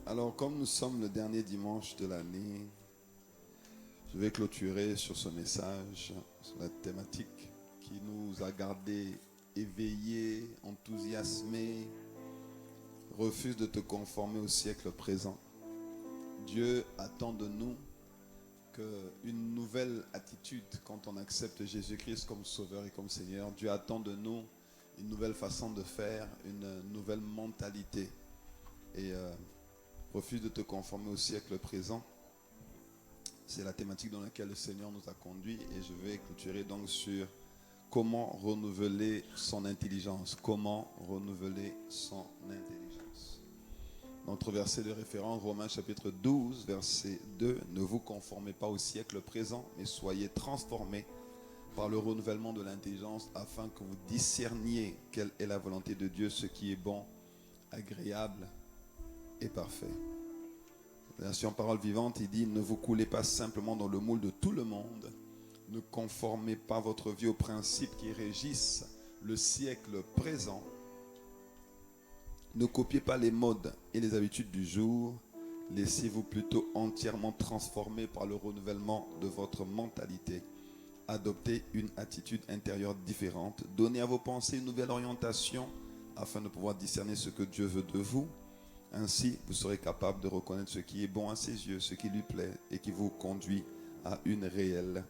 Alors, comme nous sommes le dernier dimanche de l'année, je vais clôturer sur ce message, sur la thématique qui nous a gardés éveillés, enthousiasmés. Refuse de te conformer au siècle présent. Dieu attend de nous une nouvelle attitude quand on accepte Jésus-Christ comme Sauveur et comme Seigneur. Dieu attend de nous une nouvelle façon de faire, une nouvelle mentalité. Et refuse de te conformer au siècle présent. C'est la thématique dans laquelle le Seigneur nous a conduits. Et je vais clôturer donc sur comment renouveler son intelligence. Comment renouveler son intelligence. Notre verset de référence, Romains chapitre 12, verset 2. Ne vous conformez pas au siècle présent, mais soyez transformés par le renouvellement de l'intelligence afin que vous discerniez quelle est la volonté de Dieu, ce qui est bon, agréable et parfait. La version parole vivante, il dit, ne vous coulez pas simplement dans le moule de tout le monde. Ne conformez pas votre vie aux principes qui régissent le siècle présent. Ne copiez pas les modes et les habitudes du jour. Laissez-vous plutôt entièrement transformer par le renouvellement de votre mentalité. Adoptez une attitude intérieure différente. Donnez à vos pensées une nouvelle orientation afin de pouvoir discerner ce que Dieu veut de vous. Ainsi, vous serez capable de reconnaître ce qui est bon à ses yeux, ce qui lui plaît et qui vous conduit à une réelle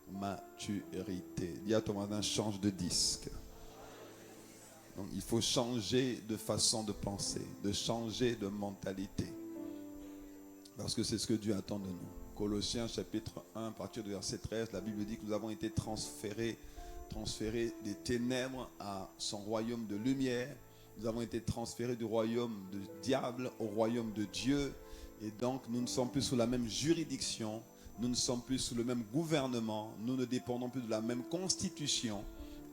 maturité. Dis à ton voisin, change de disque. Donc, il faut changer de façon de penser, de changer de mentalité. Parce que c'est ce que Dieu attend de nous. Colossiens chapitre 1, à partir du verset 13, la Bible dit que nous avons été transférés des ténèbres à son royaume de lumière. Nous avons été transférés du royaume du diable au royaume de Dieu. Et donc, nous ne sommes plus sous la même juridiction. Nous ne sommes plus sous le même gouvernement. Nous ne dépendons plus de la même constitution.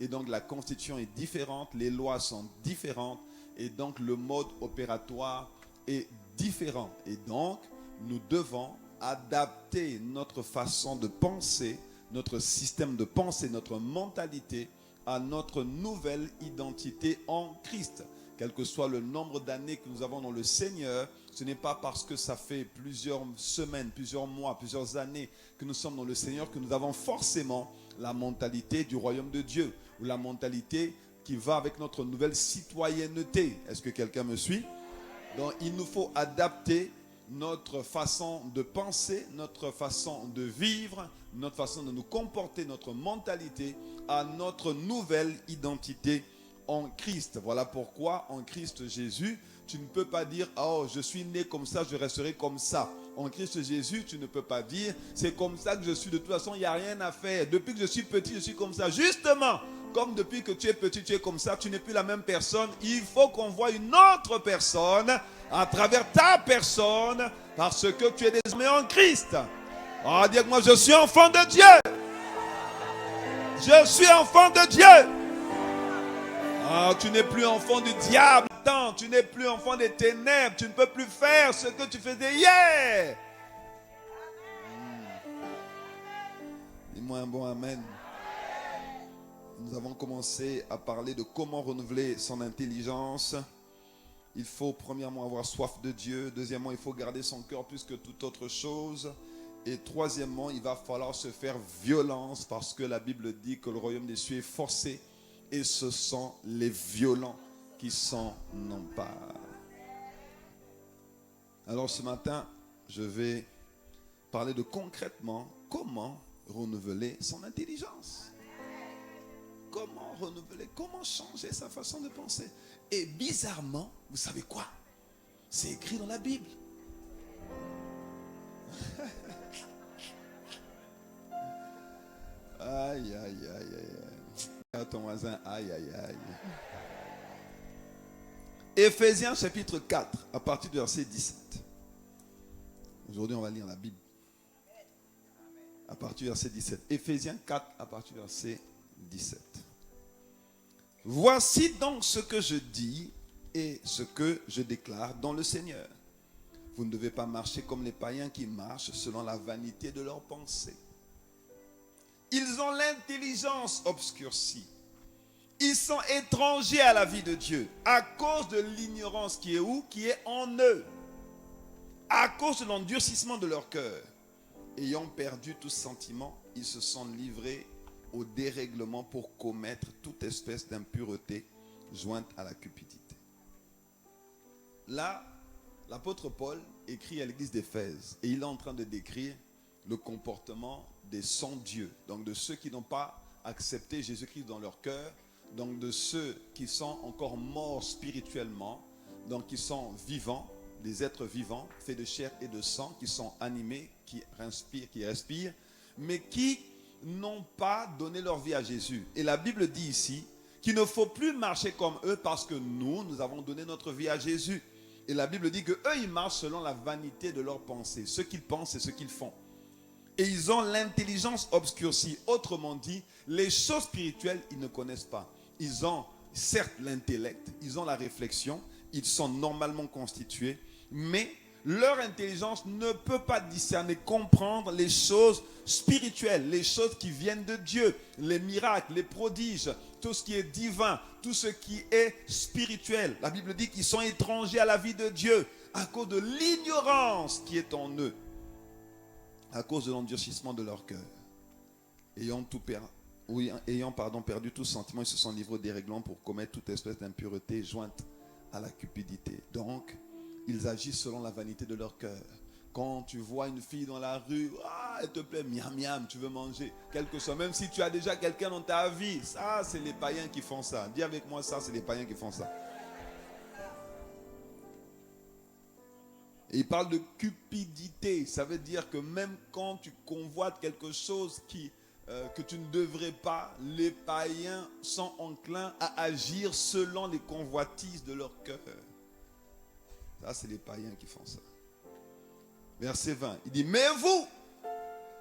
Et donc, la constitution est différente. Les lois sont différentes. Et donc, le mode opératoire est différent. Et donc, nous devons adapter notre façon de penser, notre système de pensée, notre mentalité à notre nouvelle identité en Christ. Quel que soit le nombre d'années que nous avons dans le Seigneur, ce n'est pas parce que ça fait plusieurs semaines, plusieurs mois, plusieurs années que nous sommes dans le Seigneur que nous avons forcément la mentalité du royaume de Dieu ou la mentalité qui va avec notre nouvelle citoyenneté. Est-ce que quelqu'un me suit? Donc il nous faut adapter notre façon de penser, notre façon de vivre, notre façon de nous comporter, notre mentalité à notre nouvelle identité en Christ. Voilà pourquoi en Christ Jésus, tu ne peux pas dire « Oh, je suis né comme ça, je resterai comme ça ». En Christ Jésus, tu ne peux pas dire « C'est comme ça que je suis, de toute façon, il n'y a rien à faire. Depuis que je suis petit, je suis comme ça. » Justement, comme depuis que tu es petit, tu es comme ça, tu n'es plus la même personne. Il faut qu'on voie une autre personne à travers ta personne parce que tu es désormais en Christ. Oh, dis moi, je suis enfant de Dieu. Je suis enfant de Dieu. Oh, tu n'es plus enfant du diable. Attends, tu n'es plus enfant des ténèbres. Tu ne peux plus faire ce que tu faisais hier. Dis-moi un bon amen. Nous avons commencé à parler de comment renouveler son intelligence. Il faut premièrement avoir soif de Dieu. Deuxièmement, il faut garder son cœur plus que toute autre chose. Et troisièmement, il va falloir se faire violence parce que la Bible dit que le royaume des cieux est forcé et ce sont les violents qui s'en emparent. Alors ce matin, je vais parler de concrètement comment renouveler son intelligence. Comment renouveler, comment changer sa façon de penser. Et bizarrement, vous savez quoi? C'est écrit dans la Bible. Aïe, aïe, aïe, aïe. À ton voisin, aïe, aïe, aïe. Éphésiens chapitre 4, à partir du verset 17. Aujourd'hui, on va lire la Bible. À partir du verset 17. Éphésiens 4, à partir du verset 17. Voici donc ce que je dis et ce que je déclare dans le Seigneur. Vous ne devez pas marcher comme les païens qui marchent selon la vanité de leurs pensées. Ils ont l'intelligence obscurcie. Ils sont étrangers à la vie de Dieu à cause de l'ignorance qui est où? Qui est en eux. À cause de l'endurcissement de leur cœur, ayant perdu tout sentiment, ils se sont livrés au dérèglement pour commettre toute espèce d'impureté jointe à la cupidité. Là, l'apôtre Paul écrit à l'église d'Éphèse et il est en train de décrire le comportement des sans-dieux, donc de ceux qui n'ont pas accepté Jésus-Christ dans leur cœur, donc de ceux qui sont encore morts spirituellement, donc qui sont vivants, des êtres vivants, faits de chair et de sang, qui sont animés, qui respirent, mais qui n'ont pas donné leur vie à Jésus. Et la Bible dit ici qu'il ne faut plus marcher comme eux parce que nous avons donné notre vie à Jésus. Et la Bible dit qu'eux, ils marchent selon la vanité de leurs pensées. Ce qu'ils pensent, c'est ce qu'ils font. Et ils ont l'intelligence obscurcie. Autrement dit, les choses spirituelles, ils ne connaissent pas. Ils ont certes l'intellect, ils ont la réflexion, ils sont normalement constitués, mais leur intelligence ne peut pas discerner, comprendre les choses spirituelles, les choses qui viennent de Dieu, les miracles, les prodiges, tout ce qui est divin, tout ce qui est spirituel. La Bible dit qu'ils sont étrangers à la vie de Dieu à cause de l'ignorance qui est en eux, à cause de l'endurcissement de leur cœur. Ayant perdu tout sentiment, ils se sont livrés au dérèglement pour commettre toute espèce d'impureté jointe à la cupidité. Donc, ils agissent selon la vanité de leur cœur. Quand tu vois une fille dans la rue, elle te plaît, miam miam, tu veux manger, quelque chose. Même si tu as déjà quelqu'un dans ta vie, ça, c'est les païens qui font ça. Dis avec moi, ça, c'est les païens qui font ça. Et il parle de cupidité. Ça veut dire que même quand tu convoites quelque chose que tu ne devrais pas, les païens sont enclins à agir selon les convoitises de leur cœur. Ça, c'est les païens qui font ça. Verset 20, il dit, mais vous,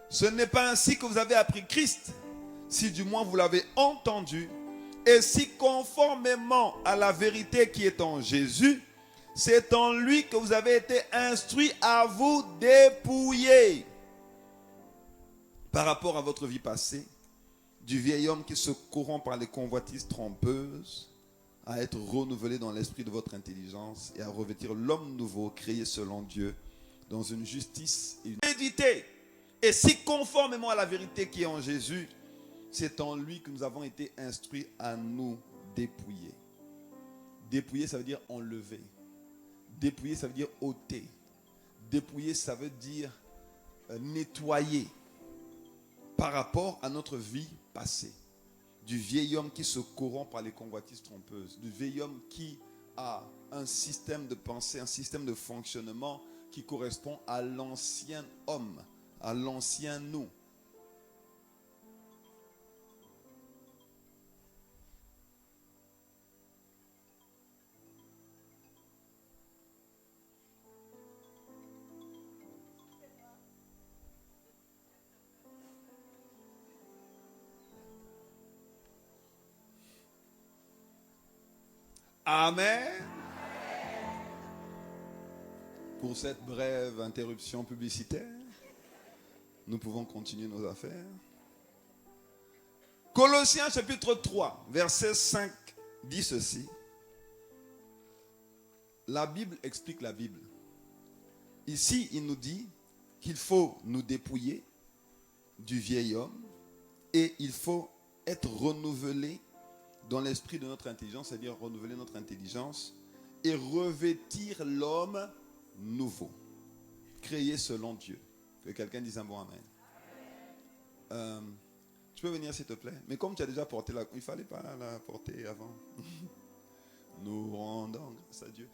ce n'est pas ainsi que vous avez appris Christ, si du moins vous l'avez entendu, et si conformément à la vérité qui est en Jésus, c'est en lui que vous avez été instruits à vous dépouiller par rapport à votre vie passée, du vieil homme qui se corrompt par les convoitises trompeuses, à être renouvelé dans l'esprit de votre intelligence et à revêtir l'homme nouveau créé selon Dieu dans une justice et une médité. Et si conformément à la vérité qui est en Jésus, c'est en lui que nous avons été instruits à nous dépouiller. Dépouiller, ça veut dire enlever. Dépouiller, ça veut dire ôter. Dépouiller, ça veut dire nettoyer par rapport à notre vie passée. Du vieil homme qui se corrompt par les convoitises trompeuses. Du vieil homme qui a un système de pensée, un système de fonctionnement qui correspond à l'ancien homme, à l'ancien nous. Amen. Pour cette brève interruption publicitaire, nous pouvons continuer nos affaires. Colossiens chapitre 3, verset 5 dit ceci. La Bible explique la Bible. Ici, il nous dit qu'il faut nous dépouiller du vieil homme et il faut être renouvelé dans l'esprit de notre intelligence, c'est-à-dire renouveler notre intelligence et revêtir l'homme nouveau, créé selon Dieu. Que quelqu'un dise un bon amen. Tu peux venir s'il te plaît? Mais comme tu as déjà porté il ne fallait pas la porter avant. Nous rendons grâce à Dieu.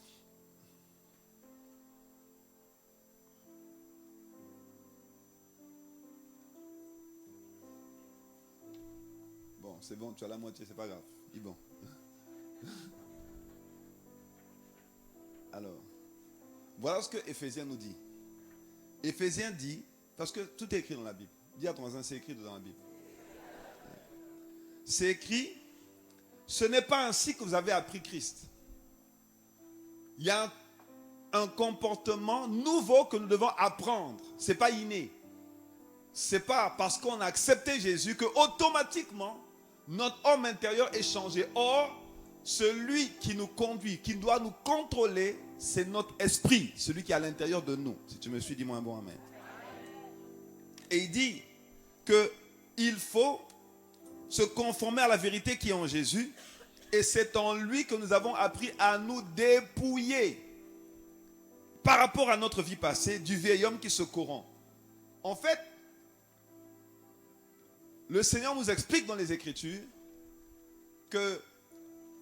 Bon, c'est bon, tu as la moitié, c'est pas grave. Dis bon. Alors, voilà ce que Éphésiens nous dit. Éphésiens dit, parce que tout est écrit dans la Bible. Dis à ton voisin, c'est écrit dans la Bible. C'est écrit, ce n'est pas ainsi que vous avez appris Christ. Il y a un comportement nouveau que nous devons apprendre. Ce n'est pas inné. Ce n'est pas parce qu'on a accepté Jésus que automatiquement notre homme intérieur est changé. Or, celui qui nous conduit, qui doit nous contrôler, c'est notre esprit, celui qui est à l'intérieur de nous. Si tu me suis, dis-moi un bon amen. Et il dit qu'il faut se conformer à la vérité qui est en Jésus. Et c'est en lui que nous avons appris à nous dépouiller par rapport à notre vie passée du vieil homme qui se corrompt. En fait, le Seigneur nous explique dans les Écritures que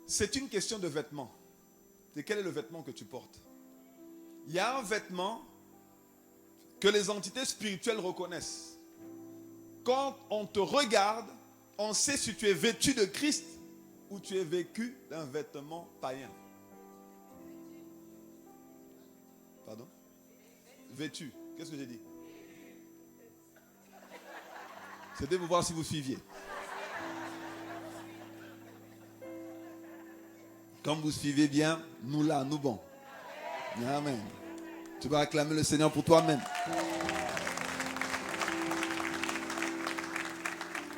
c'est une question de vêtements. Et quel est le vêtement que tu portes? Il y a un vêtement que les entités spirituelles reconnaissent. Quand on te regarde, on sait si tu es vêtu de Christ ou tu es vêtu d'un vêtement païen. Pardon? Vêtu. Qu'est-ce que j'ai dit? C'était pour voir si vous suiviez. Quand vous suivez bien, nous là, nous bon. Amen. Tu vas acclamer le Seigneur pour toi-même.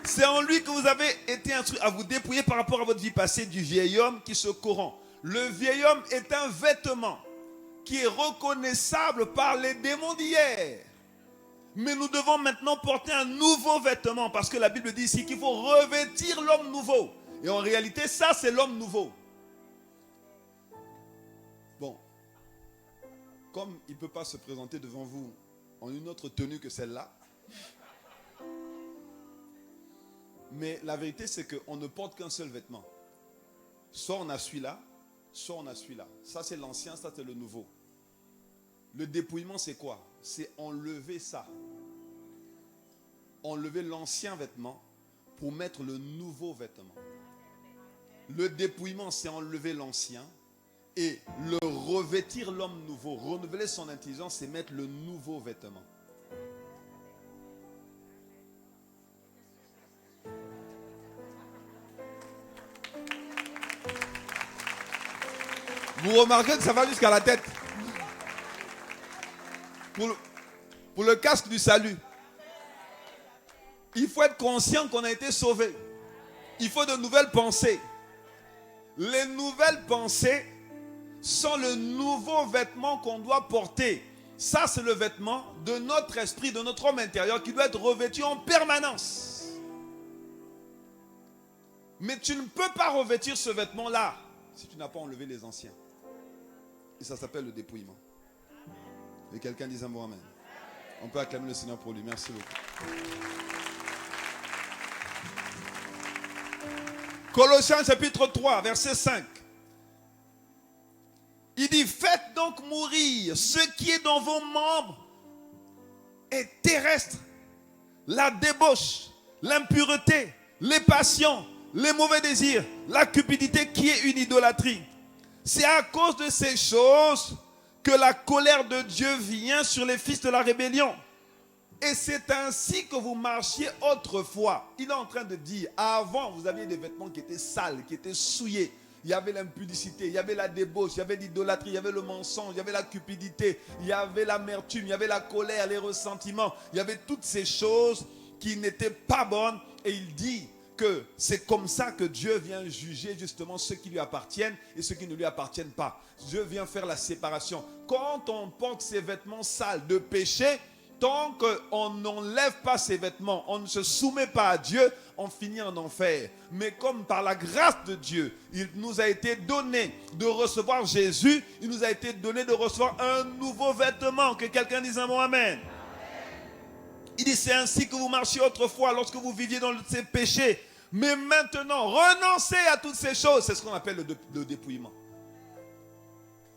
C'est en lui que vous avez été instruits à vous dépouiller par rapport à votre vie passée du vieil homme qui se corrompt. Le vieil homme est un vêtement qui est reconnaissable par les démons d'hier. Mais nous devons maintenant porter un nouveau vêtement parce que la Bible dit ici qu'il faut revêtir l'homme nouveau. Et en réalité, ça, c'est l'homme nouveau. Bon, comme il ne peut pas se présenter devant vous en une autre tenue que celle-là, mais la vérité, c'est qu'on ne porte qu'un seul vêtement. Soit on a celui-là, soit on a celui-là. Ça, c'est l'ancien, ça, c'est le nouveau. Le dépouillement, c'est quoi? C'est enlever ça. Enlever l'ancien vêtement pour mettre le nouveau vêtement. Le dépouillement, c'est enlever l'ancien et le revêtir l'homme nouveau. Renouveler son intelligence, c'est mettre le nouveau vêtement. Vous remarquez que ça va jusqu'à la tête. Pour le casque du salut. Il faut être conscient qu'on a été sauvé. Il faut de nouvelles pensées. Les nouvelles pensées sont le nouveau vêtement qu'on doit porter. Ça, c'est le vêtement de notre esprit, de notre homme intérieur qui doit être revêtu en permanence. Mais tu ne peux pas revêtir ce vêtement-là si tu n'as pas enlevé les anciens. Et ça s'appelle le dépouillement. Et quelqu'un dise un bon amen. On peut acclamer le Seigneur pour lui. Merci beaucoup. Colossiens chapitre 3, verset 5. Il dit, faites donc mourir ce qui est dans vos membres et terrestres, la débauche, l'impureté, les passions, les mauvais désirs, la cupidité qui est une idolâtrie. C'est à cause de ces choses que la colère de Dieu vient sur les fils de la rébellion. Et c'est ainsi que vous marchiez autrefois. Il est en train de dire, avant, vous aviez des vêtements qui étaient sales, qui étaient souillés. Il y avait l'impudicité, il y avait la débauche, il y avait l'idolâtrie, il y avait le mensonge, il y avait la cupidité, il y avait l'amertume, il y avait la colère, les ressentiments. Il y avait toutes ces choses qui n'étaient pas bonnes. Et il dit que c'est comme ça que Dieu vient juger justement ceux qui lui appartiennent et ceux qui ne lui appartiennent pas. Dieu vient faire la séparation. Quand on porte ces vêtements sales de péché, tant qu'on n'enlève pas ses vêtements, on ne se soumet pas à Dieu, on finit en enfer. Mais comme par la grâce de Dieu, il nous a été donné de recevoir Jésus, il nous a été donné de recevoir un nouveau vêtement. Que quelqu'un dise un mot amen. Il dit, c'est ainsi que vous marchiez autrefois lorsque vous viviez dans ces péchés. Mais maintenant, renoncez à toutes ces choses. C'est ce qu'on appelle le dépouillement.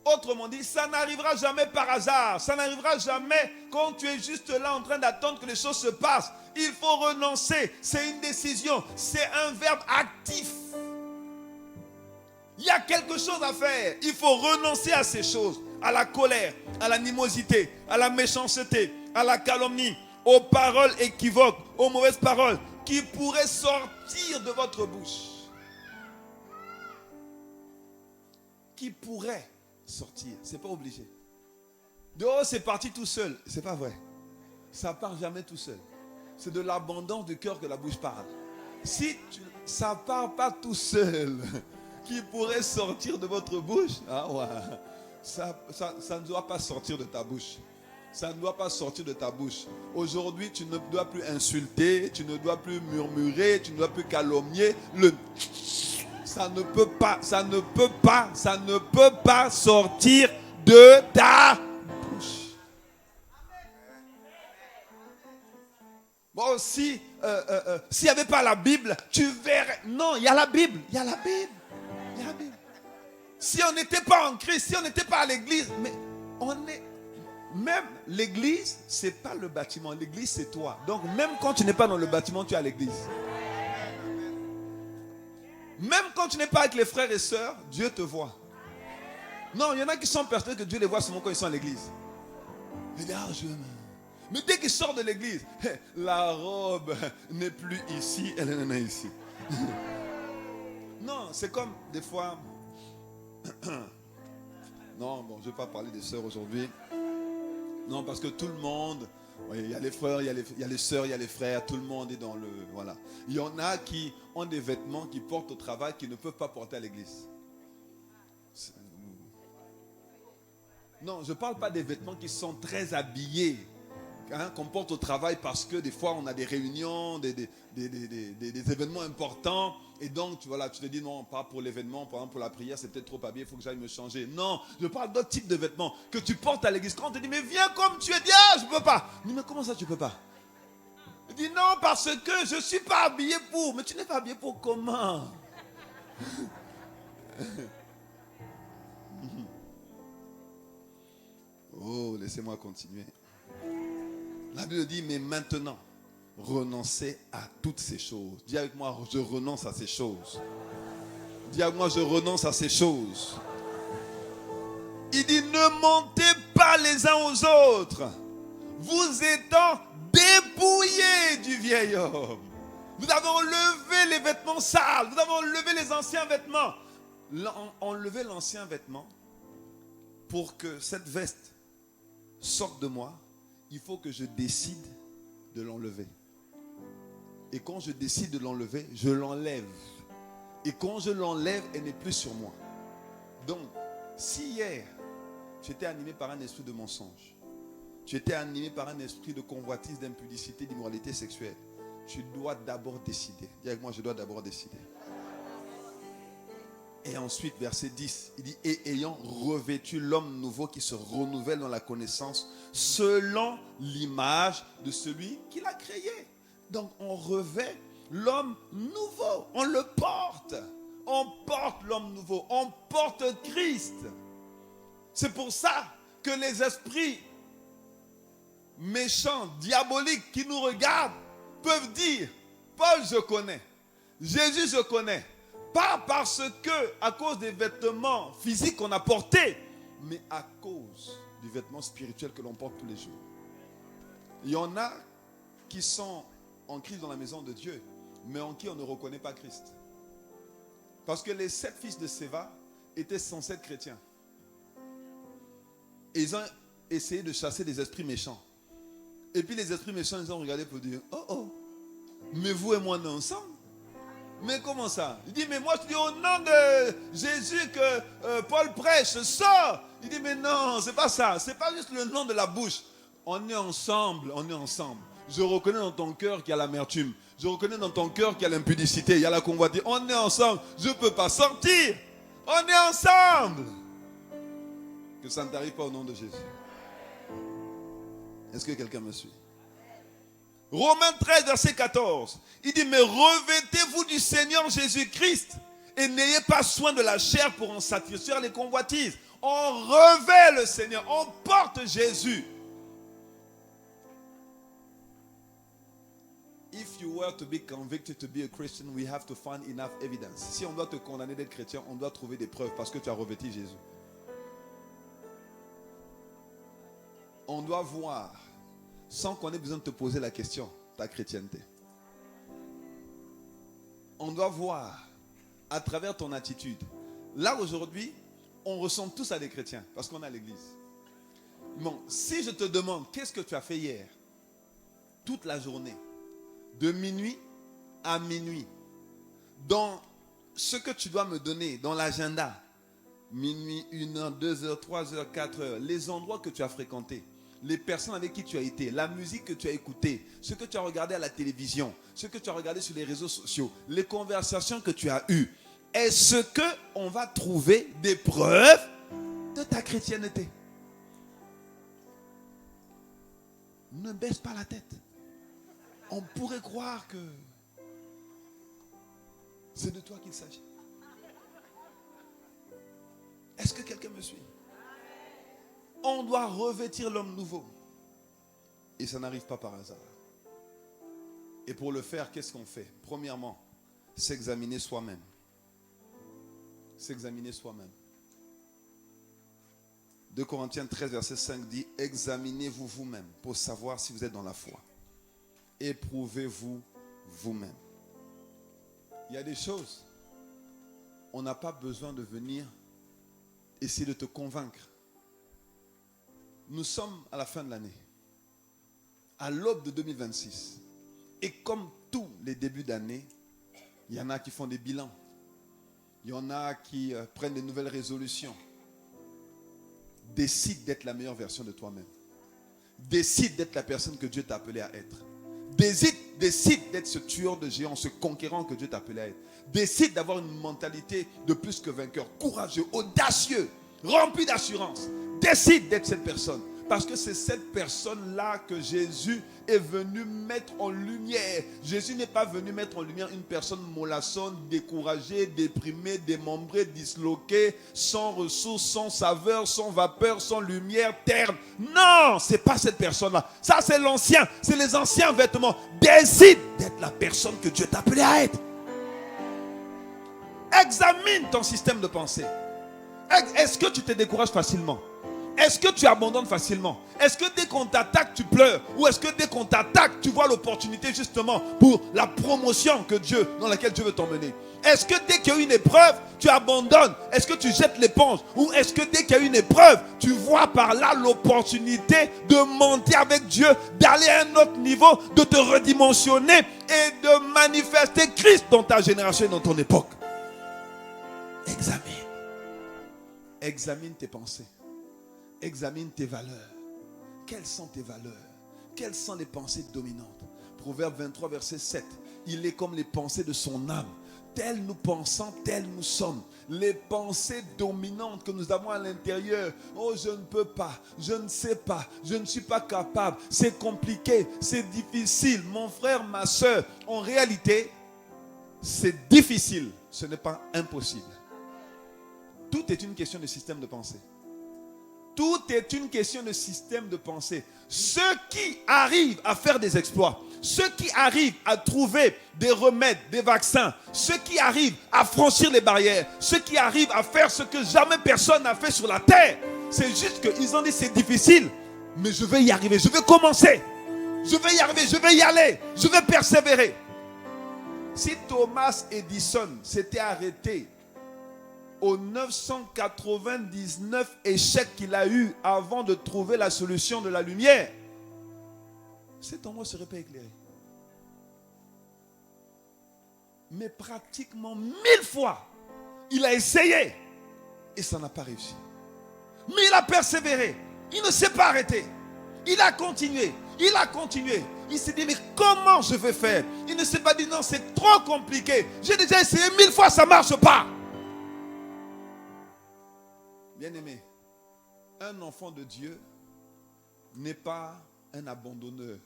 Autrement dit, ça n'arrivera jamais par hasard. Ça n'arrivera jamais quand tu es juste là en train d'attendre que les choses se passent. Il faut renoncer. C'est une décision. C'est un verbe actif. Il y a quelque chose à faire. Il faut renoncer à ces choses. À la colère, à l'animosité, à la méchanceté, à la calomnie, aux paroles équivoques, aux mauvaises paroles qui pourraient sortir de votre bouche. Qui pourraient sortir. C'est pas obligé. Oh, c'est parti tout seul. C'est pas vrai. Ça part jamais tout seul. C'est de l'abondance du cœur que la bouche parle. Ça part pas tout seul. qui pourrait sortir de votre bouche. Ah ouais. Ça ne doit pas sortir de ta bouche. Ça ne doit pas sortir de ta bouche. Aujourd'hui, tu ne dois plus insulter, tu ne dois plus murmurer, tu ne dois plus calomnier. Ça ne peut pas sortir de ta bouche. Bon, s'il n'y avait pas la Bible, tu verrais. Non, il y a la Bible. Il y a la Bible. Il y a la Bible. Si on n'était pas en Christ, si on n'était pas à l'église, mais on est. Même l'église, c'est pas le bâtiment. L'église, c'est toi. Donc, même quand tu n'es pas dans le bâtiment, tu es à l'église. Même quand tu n'es pas avec les frères et sœurs, Dieu te voit. Non, il y en a qui sont persuadés que Dieu les voit seulement quand ils sont à l'église. Mais dès qu'ils sortent de l'église, la robe n'est plus ici, elle est ici. Non, c'est comme des fois. Non, bon, je ne vais pas parler des sœurs aujourd'hui. Non, parce que tout le monde, il y a les frères, il y a les sœurs, il y a les frères, tout le monde est dans le... Voilà. Il y en a qui ont des vêtements qu'ils portent au travail qu'ils ne peuvent pas porter à l'église. Non, je ne parle pas des vêtements qui sont très habillés, qu'on porte au travail parce que des fois on a des réunions, des événements importants. Et donc, tu te dis non, pas pour l'événement, par exemple pour la prière, c'est peut-être trop habillé, il faut que j'aille me changer. Non, je parle d'autres types de vêtements que tu portes à l'église. Quand on te dit, mais viens comme tu es, dis, ah, je ne peux pas. Il dit, mais comment ça tu ne peux pas? Il dit, non, parce que je ne suis pas habillé pour. Mais tu n'es pas habillé pour comment? Oh, laissez-moi continuer. La Bible dit, mais maintenant, renoncez à toutes ces choses. Dis avec moi, je renonce à ces choses. Dis avec moi, je renonce à ces choses. Il dit, ne mentez pas les uns aux autres, vous étant dépouillés du vieil homme. Nous avons enlevé les vêtements sales, nous avons enlevé les anciens vêtements. Enlever l'ancien vêtement pour que cette veste sorte de moi, il faut que je décide de l'enlever. Et quand je décide de l'enlever, je l'enlève. Et quand je l'enlève, elle n'est plus sur moi. Donc, si hier, tu étais animé par un esprit de mensonge, tu étais animé par un esprit de convoitise, d'impudicité, d'immoralité sexuelle, tu dois d'abord décider. Dis avec moi, je dois d'abord décider. Et ensuite, verset 10, il dit, et ayant revêtu l'homme nouveau qui se renouvelle dans la connaissance, selon l'image de celui qui l'a créé. Donc, on revêt l'homme nouveau. On le porte. On porte l'homme nouveau. On porte Christ. C'est pour ça que les esprits méchants, diaboliques qui nous regardent peuvent dire, Paul je connais, Jésus je connais. Pas parce que, à cause des vêtements physiques qu'on a portés, mais à cause du vêtement spirituel que l'on porte tous les jours. Il y en a qui sont en Christ dans la maison de Dieu, mais en qui on ne reconnaît pas Christ. Parce que les 7 fils de Séva étaient censés être chrétiens. Et ils ont essayé de chasser des esprits méchants. Et puis les esprits méchants, ils ont regardé pour dire, oh, mais vous et moi, on est ensemble. Mais comment ça? Il dit, mais moi je dis au nom de Jésus que Paul prêche, sors. Il dit, mais non, c'est pas ça. C'est pas juste le nom de la bouche. On est ensemble, on est ensemble. Je reconnais dans ton cœur qu'il y a l'amertume. Je reconnais dans ton cœur qu'il y a l'impudicité, il y a la convoitise. On est ensemble. Je ne peux pas sortir. On est ensemble. Que ça ne t'arrive pas au nom de Jésus. Est-ce que quelqu'un me suit? Romains 13, verset 14. Il dit, mais revêtez-vous du Seigneur Jésus-Christ et n'ayez pas soin de la chair pour en satisfaire les convoitises. On revêt le Seigneur, on porte Jésus. If you were to be convicted to be a Christian, we have to find enough evidence. Si on doit te condamner d'être chrétien, on doit trouver des preuves parce que tu as revêtu Jésus. On doit voir, sans qu'on ait besoin de te poser la question, ta chrétienté. On doit voir à travers ton attitude. Là aujourd'hui, on ressemble tous à des chrétiens parce qu'on est à l'église. Bon, si je te demande qu'est-ce que tu as fait hier, toute la journée, de minuit à minuit, dans ce que tu dois me donner dans l'agenda, minuit, 1h, 2h, 3h, 4h, les endroits que tu as fréquentés, les personnes avec qui tu as été, la musique que tu as écoutée, ce que tu as regardé à la télévision, ce que tu as regardé sur les réseaux sociaux, les conversations que tu as eues, est-ce qu'on va trouver des preuves de ta chrétienté? Ne baisse pas la tête. On pourrait croire que c'est de toi qu'il s'agit. Est-ce que quelqu'un me suit? On doit revêtir l'homme nouveau. Et ça n'arrive pas par hasard. Et pour le faire, qu'est-ce qu'on fait? Premièrement, s'examiner soi-même. S'examiner soi-même. 2 Corinthiens 13, verset 5 dit: examinez-vous vous-même pour savoir si vous êtes dans la foi. Éprouvez-vous vous-même. Il y a des choses, on n'a pas besoin de venir essayer de te convaincre. Nous sommes à la fin de l'année, à l'aube de 2026. Et comme tous les débuts d'année, il y en a qui font des bilans. Il y en a qui prennent des nouvelles résolutions. Décide d'être la meilleure version de toi-même. Décide d'être la personne que Dieu t'a appelé à être. Décide d'être ce tueur de géants, ce conquérant que Dieu t'a appelé à être. Décide d'avoir une mentalité de plus que vainqueur, courageux, audacieux, rempli d'assurance. Décide d'être cette personne. Parce que c'est cette personne-là que Jésus est venu mettre en lumière. Jésus n'est pas venu mettre en lumière une personne mollassonne, découragée, déprimée, démembrée, disloquée, sans ressources, sans saveur, sans vapeur, sans lumière, terne. Non, c'est pas cette personne-là. Ça, c'est l'ancien. C'est les anciens vêtements. Décide d'être la personne que Dieu t'a appelé à être. Examine ton système de pensée. Est-ce que tu te décourages facilement? Est-ce que tu abandonnes facilement? Est-ce que dès qu'on t'attaque, tu pleures? Ou est-ce que dès qu'on t'attaque, tu vois l'opportunité justement pour la promotion dans laquelle Dieu veut t'emmener? Est-ce que dès qu'il y a une épreuve, tu abandonnes? Est-ce que tu jettes l'éponge? Ou est-ce que dès qu'il y a une épreuve, tu vois par là l'opportunité de monter avec Dieu, d'aller à un autre niveau, de te redimensionner et de manifester Christ dans ta génération et dans ton époque? Examine. Examine tes pensées. Examine tes valeurs. Quelles sont tes valeurs? Quelles sont les pensées dominantes? Proverbe 23, verset 7. Il est comme les pensées de son âme. Telles nous pensons, telles nous sommes. Les pensées dominantes que nous avons à l'intérieur. Oh, je ne peux pas, je ne sais pas, je ne suis pas capable. C'est compliqué, c'est difficile. Mon frère, ma soeur, en réalité, c'est difficile. Ce n'est pas impossible. Tout est une question de système de pensée. Tout est une question de système de pensée. Ceux qui arrivent à faire des exploits, ceux qui arrivent à trouver des remèdes, des vaccins, ceux qui arrivent à franchir les barrières, ceux qui arrivent à faire ce que jamais personne n'a fait sur la terre, c'est juste qu'ils ont dit c'est difficile, mais je vais y arriver, je vais commencer, je vais y arriver, je vais y aller, je vais persévérer. Si Thomas Edison s'était arrêté aux 999 échecs qu'il a eu avant de trouver la solution de la lumière, cet endroit ne serait pas éclairé. Mais pratiquement 1000 fois, il a essayé et ça n'a pas réussi. Mais il a persévéré. Il ne s'est pas arrêté. Il a continué. Il a continué. Il s'est dit, mais comment je vais faire? Il ne s'est pas dit, non, c'est trop compliqué. J'ai déjà essayé 1000 fois, ça ne marche pas. Bien-aimé, un enfant de Dieu n'est pas un abandonneur.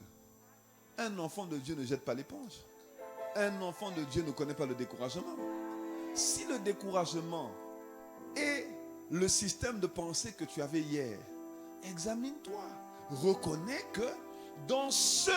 Un enfant de Dieu ne jette pas l'éponge. Un enfant de Dieu ne connaît pas le découragement. Si le découragement est le système de pensée que tu avais hier, examine-toi. Reconnais que dans ce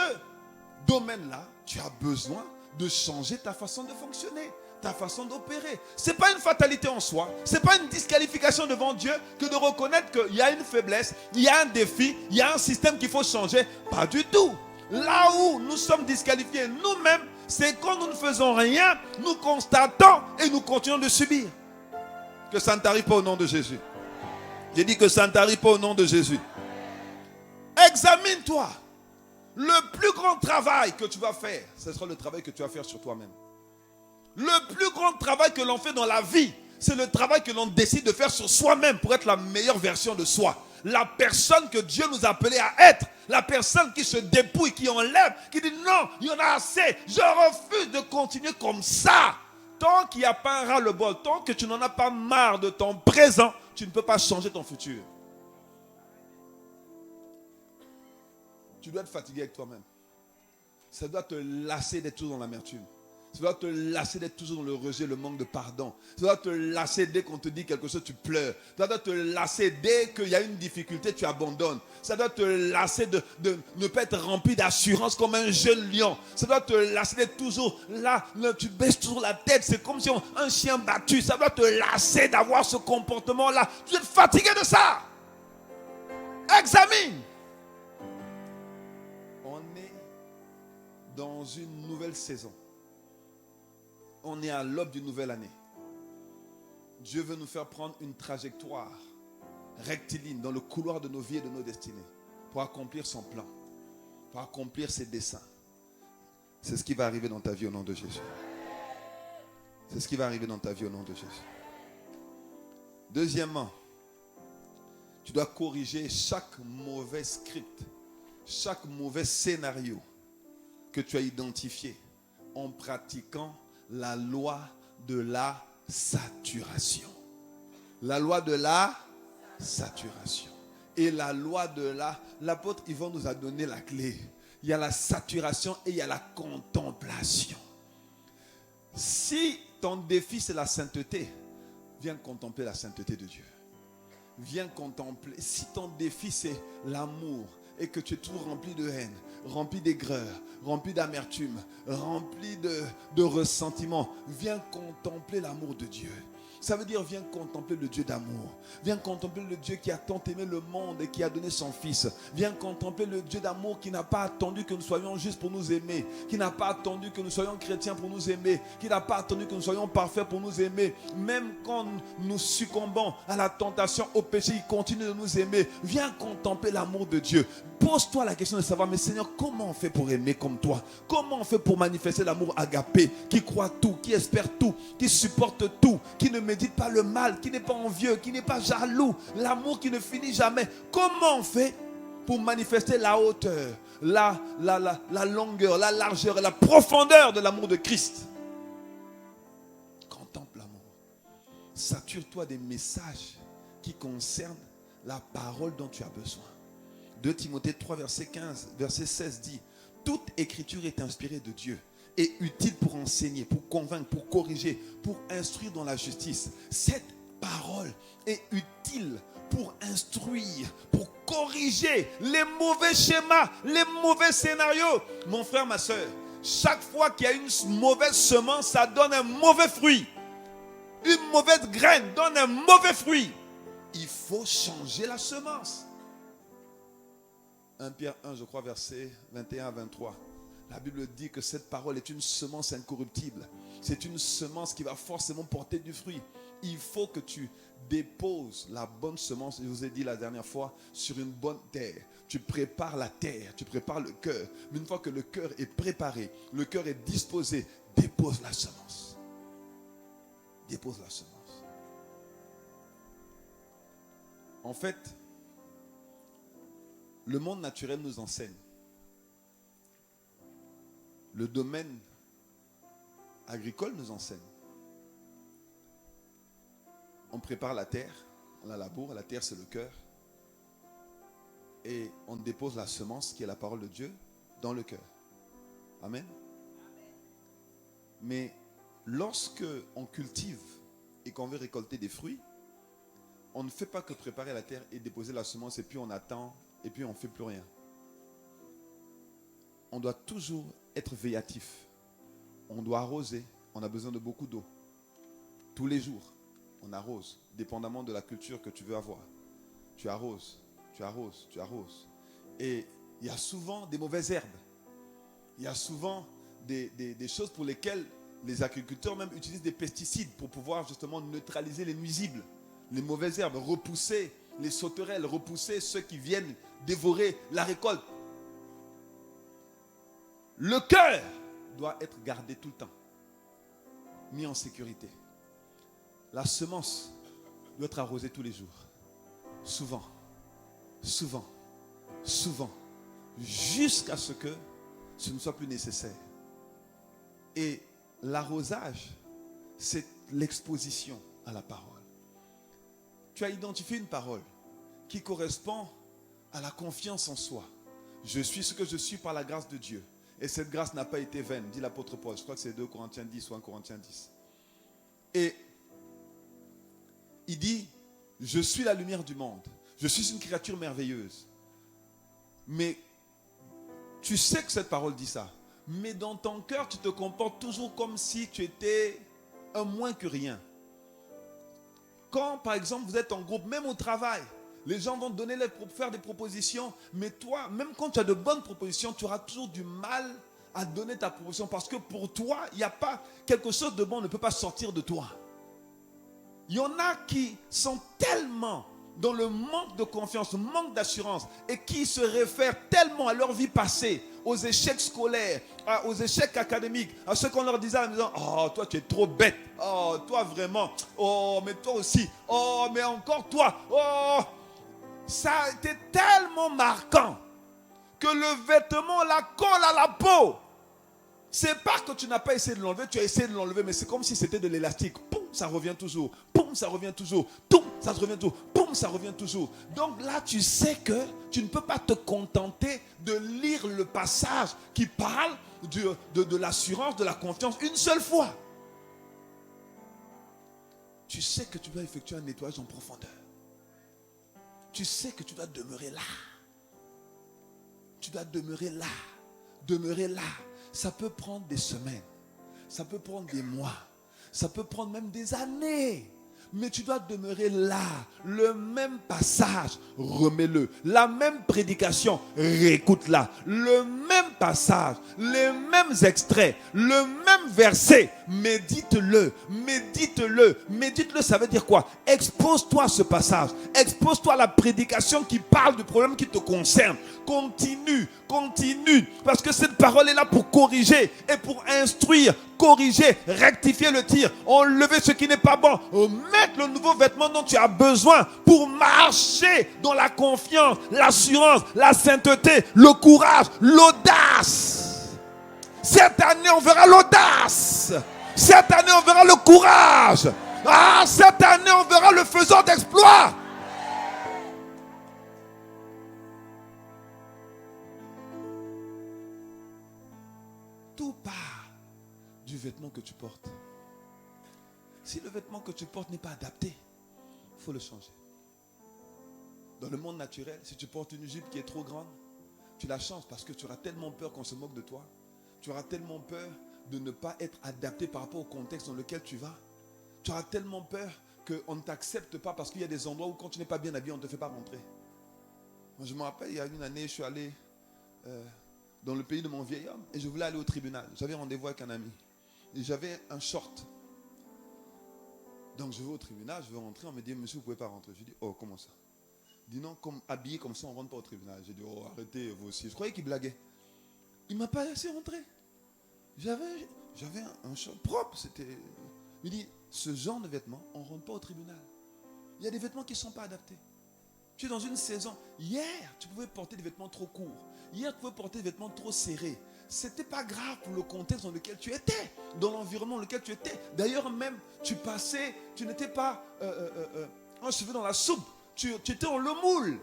domaine-là, tu as besoin de changer ta façon de fonctionner, ta façon d'opérer. Ce n'est pas une fatalité en soi. Ce n'est pas une disqualification devant Dieu que de reconnaître qu'il y a une faiblesse, il y a un défi, il y a un système qu'il faut changer. Pas du tout. Là où nous sommes disqualifiés nous-mêmes, c'est quand nous ne faisons rien, nous constatons et nous continuons de subir. Que ça ne t'arrive pas au nom de Jésus. J'ai dit que ça ne t'arrive pas au nom de Jésus. Examine-toi. Le plus grand travail que tu vas faire, ce sera le travail que tu vas faire sur toi-même. Le plus grand travail que l'on fait dans la vie, c'est le travail que l'on décide de faire sur soi-même pour être la meilleure version de soi. La personne que Dieu nous a appelés à être. La personne qui se dépouille, qui enlève, qui dit non, il y en a assez. Je refuse de continuer comme ça. Tant qu'il n'y a pas un ras-le-bol, tant que tu n'en as pas marre de ton présent, tu ne peux pas changer ton futur. Tu dois être fatigué avec toi-même. Ça doit te lasser d'être toujours dans l'amertume. Ça doit te lasser d'être toujours dans le rejet, le manque de pardon. Ça doit te lasser dès qu'on te dit quelque chose, tu pleures. Ça doit te lasser dès qu'il y a une difficulté, tu abandonnes. Ça doit te lasser de ne pas être rempli d'assurance comme un jeune lion. Ça doit te lasser d'être toujours là, tu baisses toujours la tête. C'est comme si un chien battu. Ça doit te lasser d'avoir ce comportement-là. Tu es fatigué de ça. Examine. On est dans une nouvelle saison. On est à l'aube d'une nouvelle année. Dieu veut nous faire prendre une trajectoire rectiligne dans le couloir de nos vies et de nos destinées pour accomplir son plan, pour accomplir ses desseins. C'est ce qui va arriver dans ta vie au nom de Jésus. C'est ce qui va arriver dans ta vie au nom de Jésus. Deuxièmement, tu dois corriger chaque mauvais script, chaque mauvais scénario que tu as identifié en pratiquant la loi de la saturation. La loi de la saturation. Et la loi de l'apôtre Yvon nous a donné la clé. Il y a la saturation et il y a la contemplation. Si ton défi c'est la sainteté, viens contempler la sainteté de Dieu. Viens contempler. Si ton défi c'est l'amour et que tu es toujours rempli de haine, rempli d'aigreur, rempli d'amertume, rempli de ressentiment, viens contempler l'amour de Dieu. Ça veut dire, viens contempler le Dieu d'amour. Viens contempler le Dieu qui a tant aimé le monde et qui a donné son Fils. Viens contempler le Dieu d'amour qui n'a pas attendu que nous soyons justes pour nous aimer. Qui n'a pas attendu que nous soyons chrétiens pour nous aimer. Qui n'a pas attendu que nous soyons parfaits pour nous aimer. Même quand nous succombons à la tentation, au péché, il continue de nous aimer. Viens contempler l'amour de Dieu. Pose-toi la question de savoir, mais Seigneur, comment on fait pour aimer comme toi? Comment on fait pour manifester l'amour agapé, qui croit tout, qui espère tout, qui supporte tout, qui ne médite pas le mal, qui n'est pas envieux, qui n'est pas jaloux, l'amour qui ne finit jamais? Comment on fait pour manifester la hauteur, la longueur, la largeur et la profondeur de l'amour de Christ? Contemple l'amour. Sature-toi des messages qui concernent la parole dont tu as besoin. 2 Timothée 3, verset 15, verset 16 dit: toute écriture est inspirée de Dieu et utile pour enseigner, pour convaincre, pour corriger, pour instruire dans la justice. Cette parole est utile pour instruire, pour corriger les mauvais schémas, les mauvais scénarios. Mon frère, ma soeur, chaque fois qu'il y a une mauvaise semence, ça donne un mauvais fruit. Une mauvaise graine donne un mauvais fruit. Il faut changer la semence. 1 Pierre 1, je crois, verset 21 à 23. La Bible dit que cette parole est une semence incorruptible. C'est une semence qui va forcément porter du fruit. Il faut que tu déposes la bonne semence, je vous ai dit la dernière fois, sur une bonne terre. Tu prépares la terre, tu prépares le cœur. Mais une fois que le cœur est préparé, le cœur est disposé, dépose la semence. Dépose la semence. En fait, le monde naturel nous enseigne. Le domaine agricole nous enseigne. On prépare la terre, on la laboure, la terre c'est le cœur. Et on dépose la semence qui est la parole de Dieu dans le cœur. Amen. Mais lorsque on cultive et qu'on veut récolter des fruits, on ne fait pas que préparer la terre et déposer la semence et puis on attend et puis on ne fait plus rien. On doit toujours être véatif. On doit arroser. On a besoin de beaucoup d'eau. Tous les jours, on arrose, dépendamment de la culture que tu veux avoir. Tu arroses, tu arroses, tu arroses. Et il y a souvent des mauvaises herbes. Il y a souvent des choses pour lesquelles les agriculteurs même utilisent des pesticides pour pouvoir justement neutraliser les nuisibles, les mauvaises herbes, repousser les sauterelles, repousser ceux qui viennent dévorer la récolte. Le cœur doit être gardé tout le temps. mis en sécurité. La semence doit être arrosée tous les jours. Souvent, souvent, souvent. Jusqu'à ce que ce ne soit plus nécessaire. Et l'arrosage, c'est l'exposition à la parole. Tu as identifié une parole qui correspond à la confiance en soi. Je suis ce que je suis par la grâce de Dieu. Et cette grâce n'a pas été vaine, dit l'apôtre Paul. Je crois que c'est 2 Corinthiens 10 ou 1 Corinthiens 10. Et il dit, je suis la lumière du monde. Je suis une créature merveilleuse. Mais tu sais que cette parole dit ça. Mais dans ton cœur, tu te comportes toujours comme si tu étais un moins que rien. Quand, par exemple, vous êtes en groupe, même au travail, les gens vont faire des propositions, mais toi, même quand tu as de bonnes propositions, tu auras toujours du mal à donner ta proposition parce que pour toi, il n'y a pas quelque chose de bon ne peut pas sortir de toi. Il y en a qui sont tellement dans le manque de confiance, le manque d'assurance et qui se réfèrent tellement à leur vie passée, aux échecs scolaires, aux échecs académiques, à ce qu'on leur disait en disant, oh, toi tu es trop bête, oh, toi vraiment, oh, mais toi aussi, oh, mais encore toi, oh. Ça a été tellement marquant que le vêtement la colle à la peau. C'est pas que tu n'as pas essayé de l'enlever, tu as essayé de l'enlever, mais c'est comme si c'était de l'élastique. Poum, ça revient toujours. Poum, ça revient toujours. Poum, ça revient toujours. Poum, ça revient toujours. Donc là, tu sais que tu ne peux pas te contenter de lire le passage qui parle de l'assurance, de la confiance une seule fois. Tu sais que tu dois effectuer un nettoyage en profondeur. Tu sais que tu dois demeurer là. Tu dois demeurer là. Demeurer là. Ça peut prendre des semaines. Ça peut prendre des mois. Ça peut prendre même des années. Mais tu dois demeurer là. Le même passage, remets-le. La même prédication, réécoute-la. Le même passage, les mêmes extraits, le même verset, médite-le. Médite-le. Médite-le, ça veut dire quoi? Expose-toi à ce passage. Expose-toi à la prédication qui parle du problème qui te concerne. Continue, continue. Parce que cette parole est là pour corriger et pour instruire, corriger, rectifier le tir, enlever ce qui n'est pas bon, mettre le nouveau vêtement dont tu as besoin pour marcher dans la confiance, l'assurance, la sainteté, le courage, l'audace. Cette année, on verra l'audace. Cette année, on verra le courage. Ah, cette année, on verra le faiseur d'exploits. Tout part du vêtement que tu portes. Si le vêtement que tu portes n'est pas adapté, il faut le changer. Dans le monde naturel, si tu portes une jupe qui est trop grande, tu la changes parce que tu auras tellement peur qu'on se moque de toi. Tu auras tellement peur de ne pas être adapté par rapport au contexte dans lequel tu vas. Tu auras tellement peur qu'on ne t'accepte pas parce qu'il y a des endroits où quand tu n'es pas bien habillé, on ne te fait pas rentrer. Moi, je me rappelle, il y a une année, je suis allé dans le pays de mon vieil homme et je voulais aller au tribunal. J'avais rendez-vous avec un ami et j'avais un short. Donc je vais au tribunal, je veux rentrer, on me dit, monsieur, vous ne pouvez pas rentrer. Je dis, oh, comment ça? Il dit, non, comme habillé comme ça, on ne rentre pas au tribunal. J'ai dit, oh, arrêtez, vous aussi. Je croyais qu'il blaguait. Il ne m'a pas laissé rentrer. J'avais un short propre. Il dit, ce genre de vêtements, on ne rentre pas au tribunal. Il y a des vêtements qui ne sont pas adaptés. Tu es dans une saison. Hier, tu pouvais porter des vêtements trop courts. Hier, tu pouvais porter des vêtements trop serrés. Ce n'était pas grave pour le contexte dans lequel tu étais, dans l'environnement dans lequel tu étais. D'ailleurs, même, tu passais, tu n'étais pas un cheveu dans la soupe. Tu étais dans le moule.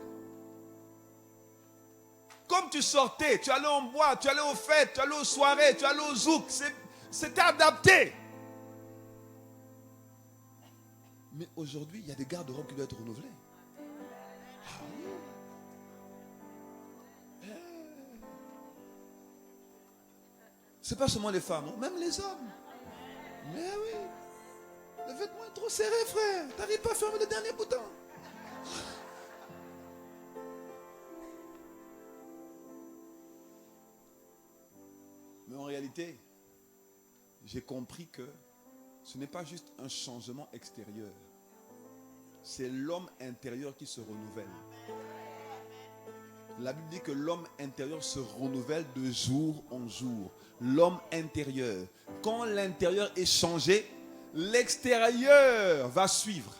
Comme tu sortais, tu allais en boîte, tu allais aux fêtes, tu allais aux soirées, tu allais aux zouk. C'était adapté. Mais aujourd'hui, il y a des garde-robes qui doivent être renouvelés. Ah oui. C'est pas seulement les femmes, même les hommes. Mais oui. Le vêtement est trop serré, frère. Tu n'arrives pas à fermer le dernier bouton. Mais en réalité, j'ai compris que ce n'est pas juste un changement extérieur. C'est l'homme intérieur qui se renouvelle. La Bible dit que l'homme intérieur se renouvelle de jour en jour. L'homme intérieur. Quand l'intérieur est changé, l'extérieur va suivre.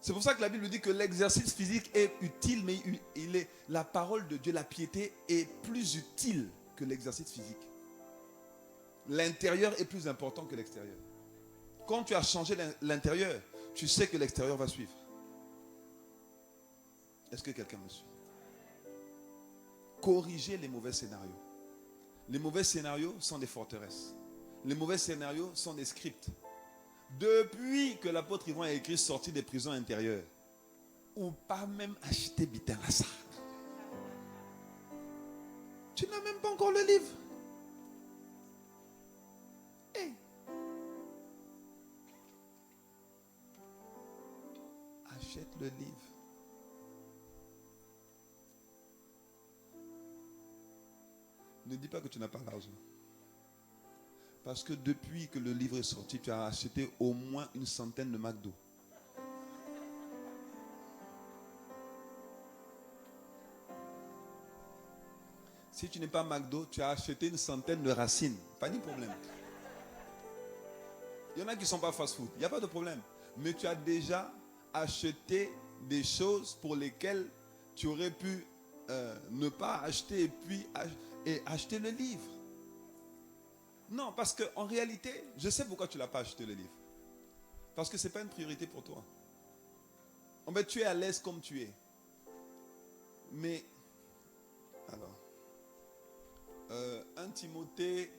C'est pour ça que la Bible dit que l'exercice physique est utile, mais la parole de Dieu, la piété, est plus utile que l'exercice physique. L'intérieur est plus important que l'extérieur. Quand tu as changé l'intérieur, tu sais que l'extérieur va suivre. Est-ce que quelqu'un me suit? Corriger les mauvais scénarios. Les mauvais scénarios sont des forteresses. Les mauvais scénarios sont des scripts. Depuis que l'apôtre Yvan a écrit Sortir des prisons intérieures, ou pas même acheter Bitalassa. Tu n'as même pas encore le livre. Hey. Achète le livre. Ne dis pas que tu n'as pas l'argent. Parce que depuis que le livre est sorti, tu as acheté au moins une centaine de McDo. Si tu n'es pas McDo, tu as acheté une centaine de racines. Pas de problème. Il y en a qui ne sont pas fast-food. Il n'y a pas de problème. Mais tu as déjà acheté des choses pour lesquelles tu aurais pu ne pas acheter et puis acheter le livre. Non, parce qu'en réalité, je sais pourquoi tu ne l'as pas acheté le livre. Parce que ce n'est pas une priorité pour toi. En fait, tu es à l'aise comme tu es. Mais, alors, 1 Timothée,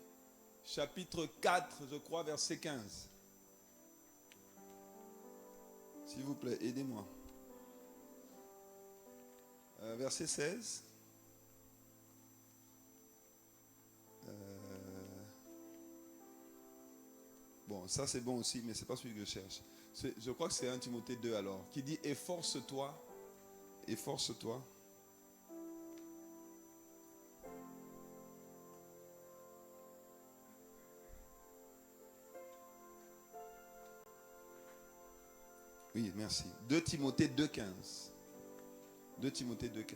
chapitre 4, je crois, verset 15. S'il vous plaît, aidez-moi. Verset 16. Bon, ça c'est bon aussi, mais ce n'est pas celui que je cherche. Je crois que c'est 1 Timothée 2 alors, qui dit efforce-toi, efforce-toi. Oui, merci. 2 Timothée 2,15. 2 Timothée 2,15.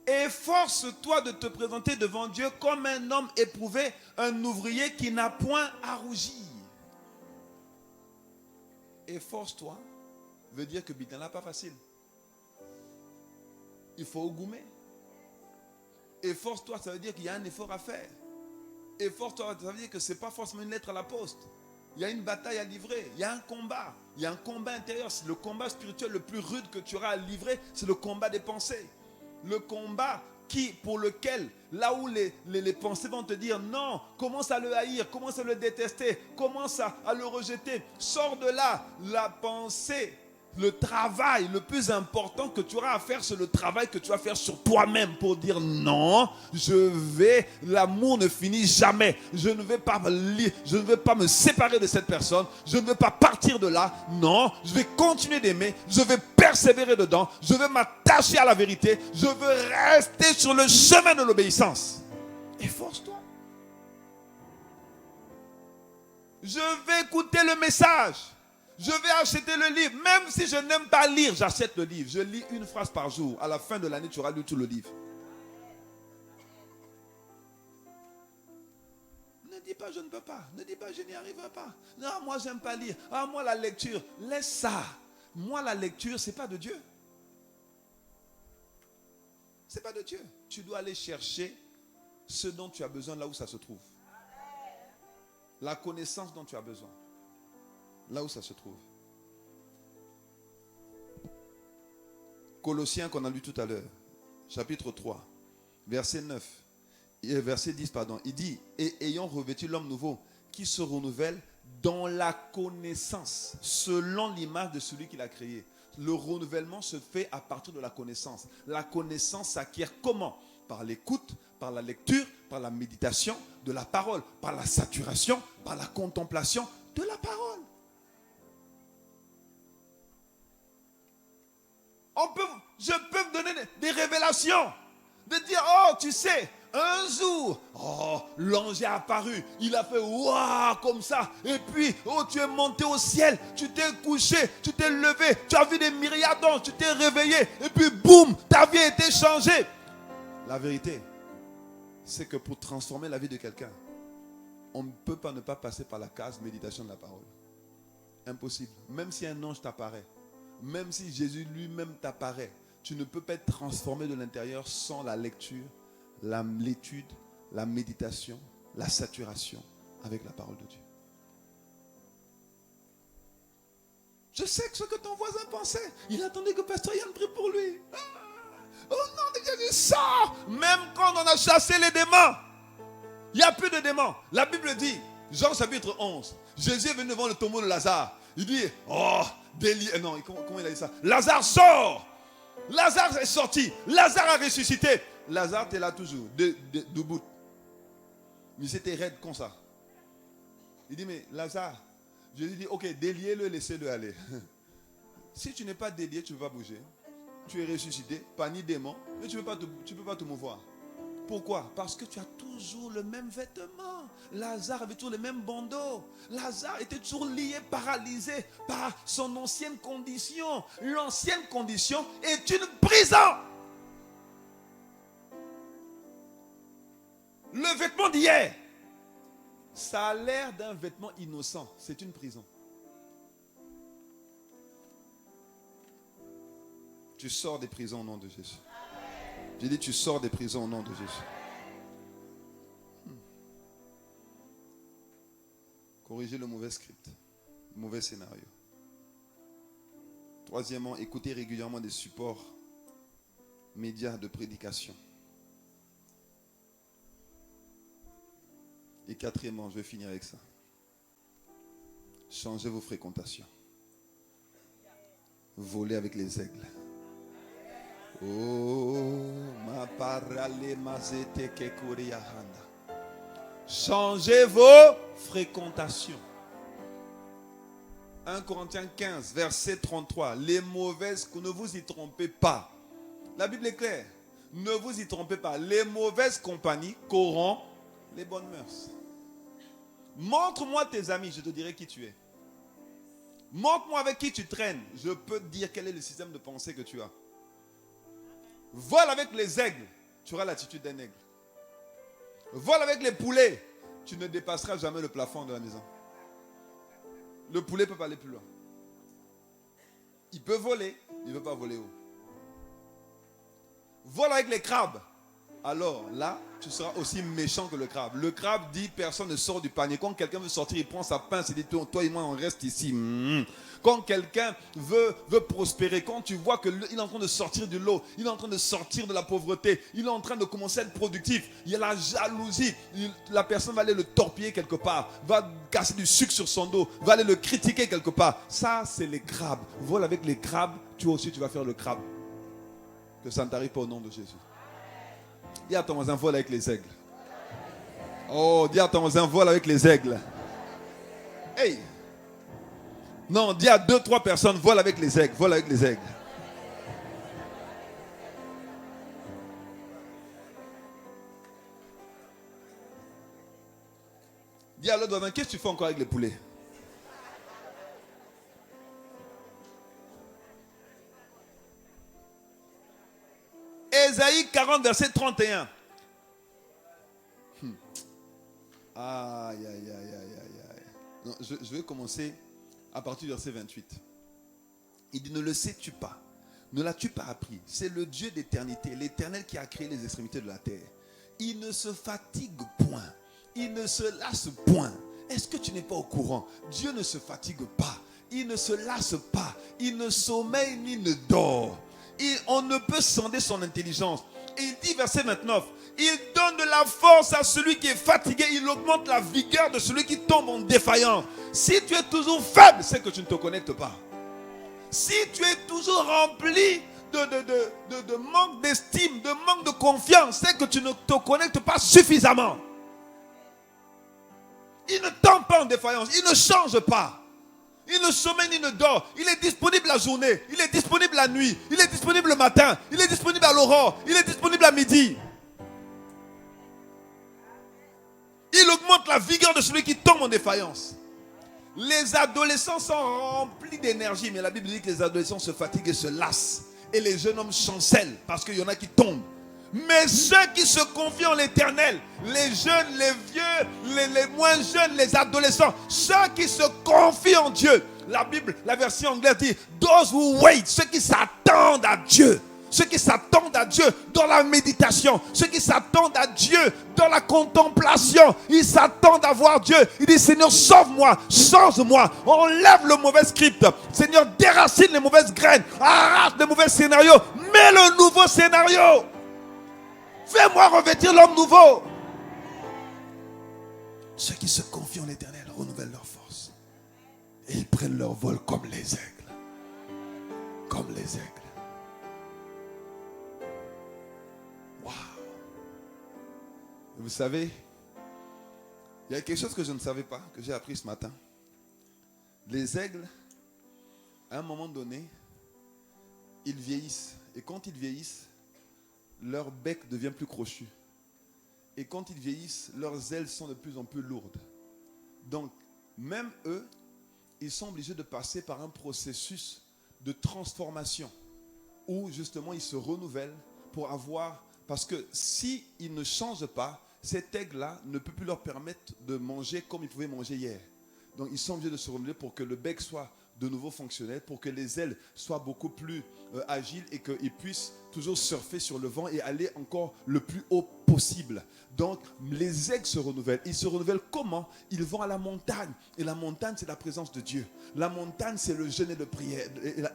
Efforce-toi de te présenter devant Dieu comme un homme éprouvé, un ouvrier qui n'a point à rougir. Efforce-toi veut dire que Bitan n'est pas facile. Il faut ogoumer. Efforce-toi, ça veut dire qu'il y a un effort à faire. Efforce-toi, ça veut dire que ce n'est pas forcément une lettre à la poste. Il y a une bataille à livrer, il y a un combat. Il y a un combat intérieur. Le combat spirituel le plus rude que tu auras à livrer, c'est le combat des pensées. Le combat pour lequel, là où les pensées vont te dire non, commence à le haïr, commence à le détester, commence à le rejeter. Sors de là, la pensée. Le travail le plus important que tu auras à faire, c'est le travail que tu vas faire sur toi-même pour dire non, l'amour ne finit jamais. Je ne vais pas me séparer de cette personne. Je ne vais pas partir de là. Non, je vais continuer d'aimer. Je vais persévérer dedans. Je vais m'attacher à la vérité. Je veux rester sur le chemin de l'obéissance. Efforce-toi. Je vais écouter le message. Je vais acheter le livre. Même si je n'aime pas lire, j'achète le livre. Je lis une phrase par jour. À la fin de l'année, tu auras lu tout le livre. Ne dis pas je ne peux pas. Ne dis pas je n'y arriverai pas. Non, moi j'aime pas lire. Ah, moi la lecture. Laisse ça. Moi la lecture, c'est pas de Dieu. C'est pas de Dieu. Tu dois aller chercher ce dont tu as besoin là où ça se trouve. La connaissance dont tu as besoin. Là où ça se trouve. Colossiens qu'on a lu tout à l'heure, chapitre 3, verset 9, verset 10, pardon. Il dit, et ayant revêtu l'homme nouveau, qui se renouvelle dans la connaissance, selon l'image de celui qui l'a créé. Le renouvellement se fait à partir de la connaissance. La connaissance s'acquiert comment? Par l'écoute, par la lecture, par la méditation de la parole, par la saturation, par la contemplation de la parole. Je peux me donner des révélations. De dire, oh, tu sais, un jour, l'ange est apparu. Il a fait waouh comme ça. Et puis, oh, tu es monté au ciel. Tu t'es couché, tu t'es levé. Tu as vu des myriades d'anges, tu t'es réveillé. Et puis, boum, ta vie a été changée. La vérité, c'est que pour transformer la vie de quelqu'un, on ne peut pas ne pas passer par la case méditation de la parole. Impossible. Même si un ange t'apparaît, même si Jésus lui-même t'apparaît, tu ne peux pas être transformé de l'intérieur sans la lecture, l'étude, la méditation, la saturation avec la parole de Dieu. Je sais ce que ton voisin pensait. Il attendait que Pasteur Yann prie pour lui. Oh non, Jésus, sors. Même quand on a chassé les démons, il n'y a plus de démons. La Bible dit, Jean chapitre 11, Jésus est venu devant le tombeau de Lazare. Il dit, oh, non, comment il a dit ça? Lazare sort. Lazare est sorti. Lazare a ressuscité. Lazare, tu es là toujours, debout. Mais c'était raide comme ça. Il dit, mais Lazare, Jésus dit, ok, déliez-le, laissez-le aller. Si tu n'es pas délié, tu ne peux pas bouger. Tu es ressuscité, pas ni démon, mais tu ne peux pas te mouvoir. Pourquoi? Parce que tu as toujours le même vêtement. Lazare avait toujours le même bandeau. Lazare était toujours lié, paralysé par son ancienne condition. L'ancienne condition est une prison. Le vêtement d'hier, ça a l'air d'un vêtement innocent. C'est une prison. Tu sors des prisons au nom de Jésus. J'ai dit, tu sors des prisons au nom de Jésus. Corrigez le mauvais script, le mauvais scénario. Troisièmement, écoutez régulièrement des supports médias de prédication. Et quatrièmement, je vais finir avec ça. Changez vos fréquentations. Volez avec les aigles. Oh, ma parale mazete ke kuriahanda. Changez vos fréquentations. 1 Corinthiens 15, verset 33. Les mauvaises, ne vous y trompez pas. La Bible est claire. Ne vous y trompez pas. Les mauvaises compagnies corrompent les bonnes mœurs. Montre-moi tes amis, je te dirai qui tu es. Montre-moi avec qui tu traînes. Je peux te dire quel est le système de pensée que tu as. Vole avec les aigles, tu auras l'attitude d'un aigle. Vole avec les poulets, tu ne dépasseras jamais le plafond de la maison. Le poulet ne peut pas aller plus loin. Il peut voler, il ne veut pas voler haut. Vole avec les crabes. Alors là, tu seras aussi méchant que le crabe. Le crabe dit, personne ne sort du panier. Quand quelqu'un veut sortir, il prend sa pince et dit, toi et moi, on reste ici. Quand quelqu'un veut prospérer, quand tu vois qu'il est en train de sortir du lot, il est en train de sortir de la pauvreté, il est en train de commencer à être productif, il y a la jalousie, la personne va aller le torpiller quelque part, va casser du sucre sur son dos, va aller le critiquer quelque part. Ça, c'est les crabes. Vole avec les crabes, toi aussi, tu vas faire le crabe. Que ça ne t'arrive pas au nom de Jésus. Dis à ton voisin, vole avec les aigles. Oh, dis à ton voisin, vole avec les aigles. Hey! Non, dis à 2-3 personnes, vole avec les aigles, vole avec les aigles. Dis à l'autre voisin, qu'est-ce que tu fais encore avec les poulets? Ésaïe 40, verset 31. Aïe, aïe, aïe, aïe, aïe. Non, je vais commencer à partir du verset 28. Il dit, ne le sais-tu pas? Ne l'as-tu pas appris? C'est le Dieu d'éternité, l'Éternel qui a créé les extrémités de la terre. Il ne se fatigue point. Il ne se lasse point. Est-ce que tu n'es pas au courant? Dieu ne se fatigue pas. Il ne se lasse pas. Il ne sommeille ni ne dort. On ne peut sonder son intelligence. Et il dit, verset 29, il donne de la force à celui qui est fatigué. Il augmente la vigueur de celui qui tombe en défaillance. Si tu es toujours faible, c'est que tu ne te connectes pas. Si tu es toujours rempli de manque d'estime, de manque de confiance, c'est que tu ne te connectes pas suffisamment. Il ne tombe pas en défaillance. Il ne change pas. Il ne sommeille ni ne dort. Il est disponible la journée. Il est disponible la nuit. Il est disponible le matin. Il est disponible à l'aurore. Il est disponible à midi. augmente la vigueur de celui qui tombe en défaillance. Les adolescents sont remplis d'énergie, mais la Bible dit que les adolescents se fatiguent et se lassent. Et les jeunes hommes chancellent parce qu'il y en a qui tombent. Mais ceux qui se confient en l'Éternel, les jeunes, les vieux, les moins jeunes, les adolescents, ceux qui se confient en Dieu, la Bible, la version anglaise dit « Those who wait », ceux qui s'attendent à Dieu. Ceux qui s'attendent à Dieu dans la méditation, ceux qui s'attendent à Dieu dans la contemplation, ils s'attendent à voir Dieu. Ils disent Seigneur, sauve-moi, change-moi, enlève le mauvais script. Seigneur, déracine les mauvaises graines, arrache les mauvais scénarios, mets le nouveau scénario. Fais-moi revêtir l'homme nouveau. Ceux qui se confient en l'Éternel renouvellent leur force. Et ils prennent leur vol comme les aigles. Comme les aigles. Wow. Vous savez, il y a quelque chose que je ne savais pas, que j'ai appris ce matin. Les aigles, à un moment donné, ils vieillissent. Et quand ils vieillissent, leur bec devient plus crochu. Et quand ils vieillissent, leurs ailes sont de plus en plus lourdes. Donc, même eux, ils sont obligés de passer par un processus de transformation où justement ils se renouvellent pour avoir... Parce que s'ils ne changent pas, cet aigle-là ne peut plus leur permettre de manger comme ils pouvaient manger hier. Donc, ils sont obligés de se renouveler pour que le bec soit de nouveau fonctionnel, pour que les ailes soient beaucoup plus agiles et qu'ils puissent toujours surfer sur le vent et aller encore le plus haut possible. Donc, les aigles se renouvellent. Ils se renouvellent comment? Ils vont à la montagne. Et la montagne, c'est la présence de Dieu. La montagne, c'est le jeûne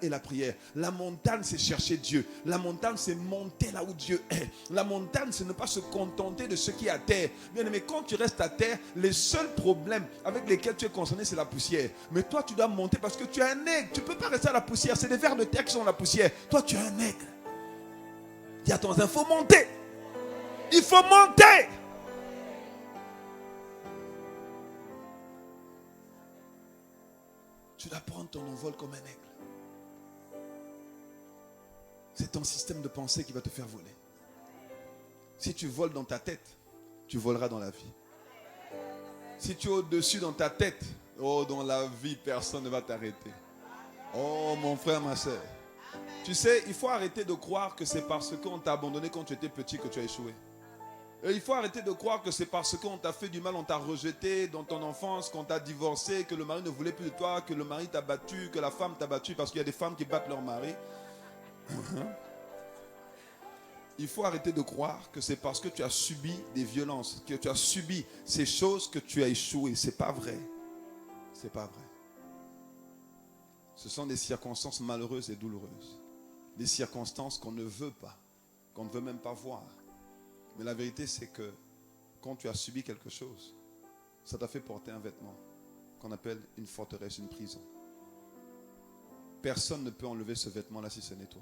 et la prière. La montagne, c'est chercher Dieu. La montagne, c'est monter là où Dieu est. La montagne, c'est ne pas se contenter de ce qui est à terre. Bien aimé, quand tu restes à terre, les seuls problèmes avec lesquels tu es concerné, c'est la poussière. Mais toi, tu dois monter parce que tu es un aigle. Tu ne peux pas rester à la poussière. C'est des vers de terre qui sont la poussière. Toi, tu es un aigle. Dis à ton voisin, il faut monter. Il faut monter. Tu dois prendre ton envol comme un aigle. C'est ton système de pensée qui va te faire voler. Si tu voles dans ta tête, tu voleras dans la vie. Si tu es au-dessus dans ta tête, oh, dans la vie, personne ne va t'arrêter. Oh, mon frère, ma soeur. Tu sais, il faut arrêter de croire que c'est parce qu'on t'a abandonné quand tu étais petit que tu as échoué. Et il faut arrêter de croire que c'est parce qu'on t'a fait du mal, on t'a rejeté dans ton enfance, qu'on t'a divorcé, que le mari ne voulait plus de toi, que le mari t'a battu, que la femme t'a battu, parce qu'il y a des femmes qui battent leur mari. Il faut arrêter de croire que c'est parce que tu as subi des violences, que tu as subi ces choses que tu as échoué. C'est pas vrai. C'est pas vrai. Ce sont des circonstances malheureuses et douloureuses. Des circonstances qu'on ne veut pas, qu'on ne veut même pas voir. Mais la vérité, c'est que quand tu as subi quelque chose, ça t'a fait porter un vêtement qu'on appelle une forteresse, une prison. Personne ne peut enlever ce vêtement-là si ce n'est toi.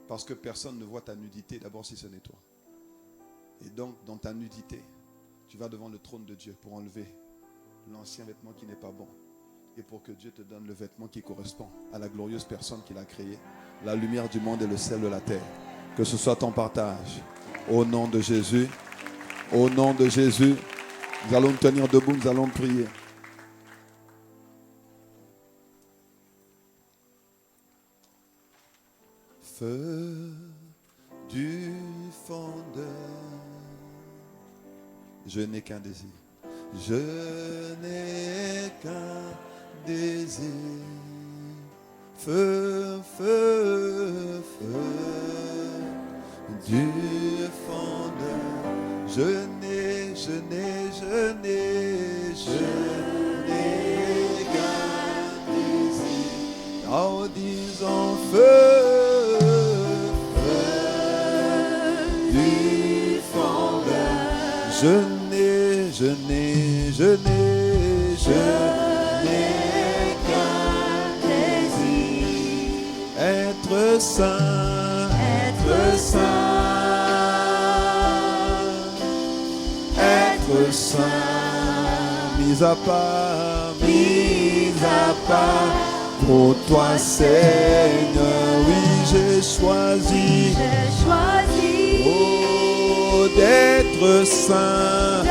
Parce que personne ne voit ta nudité d'abord si ce n'est toi. Et donc, dans ta nudité, tu vas devant le trône de Dieu pour enlever l'ancien vêtement qui n'est pas bon. Et pour que Dieu te donne le vêtement qui correspond à la glorieuse personne qu'il a créée, la lumière du monde et le sel de la terre. Que ce soit ton partage. Au nom de Jésus, au nom de Jésus, nous allons nous tenir debout, nous allons prier. Feu du fondeur, je n'ai qu'un désir. Je n'ai qu'un désir. Feu, feu, feu du fondeur. Je n'ai qu'un désir. En disant feu, feu du fondeur. Je n'ai qu'un désir. Être saint, être saint. Saint, mis à part pour toi Seigneur, oui j'ai choisi oh, d'être saint,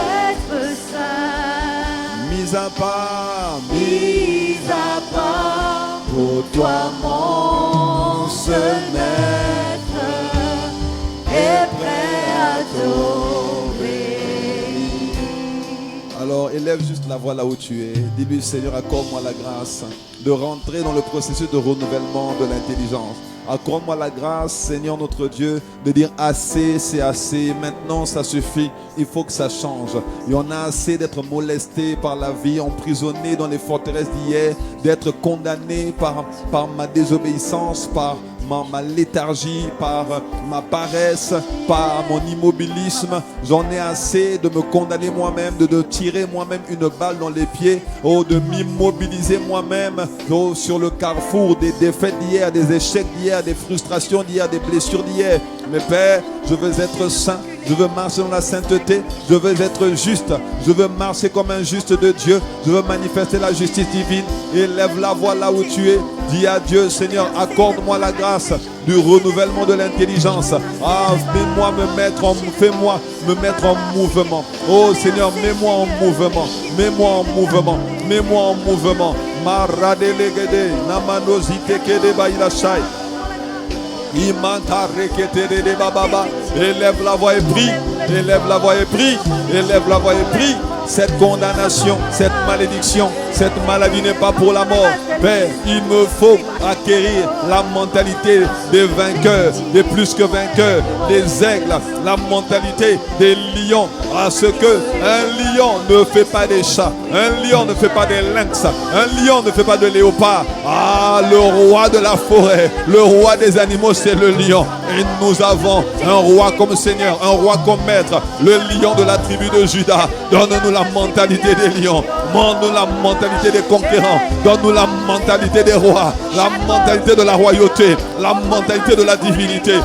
Mise à part, Mis à part pour toi mon seul maître, est prêt à t'obéir. Alors élève juste la voix là où tu es. Dis-lui, Seigneur, accorde-moi la grâce de rentrer dans le processus de renouvellement de l'intelligence. Accorde-moi la grâce, Seigneur notre Dieu, de dire assez, c'est assez. Maintenant, ça suffit. Il faut que ça change. Il y en a assez d'être molesté par la vie, emprisonné dans les forteresses d'hier, d'être condamné par ma désobéissance, par ma léthargie, par ma paresse, par mon immobilisme. J'en ai assez de me condamner moi-même, de tirer moi-même une balle dans les pieds, de m'immobiliser moi-même sur le carrefour des défaites d'hier, des échecs d'hier, des frustrations d'hier, des blessures d'hier. Mais Père, je veux être saint. Je veux marcher dans la sainteté. Je veux être juste. Je veux marcher comme un juste de Dieu. Je veux manifester la justice divine. Élève la voix là où tu es. Dis à Dieu, Seigneur, accorde-moi la grâce du renouvellement de l'intelligence. Fais-moi me mettre en mouvement. Oh Seigneur, mets-moi en mouvement. Mets-moi en mouvement. Mets-moi en mouvement. Maradelegede, namanozite kede bailashai. Élève la voix et prie. Élève la voix et prie. Élève la voix et prie. Cette condamnation, cette malédiction, cette maladie n'est pas pour la mort. Père, il me faut acquérir la mentalité des vainqueurs, des plus que vainqueurs, des aigles, la mentalité des lions. Parce que un lion ne fait pas des chats, un lion ne fait pas des lynx, un lion ne fait pas de léopard. Le roi de la forêt, le roi des animaux, c'est le lion. Et nous avons un roi comme Seigneur, un roi comme maître, le lion de la tribu de Juda. Donne-nous la mentalité des lions, donne-nous la mentalité des conquérants, donne-nous la mentalité des rois, la mentalité de la royauté, la mentalité de la divinité.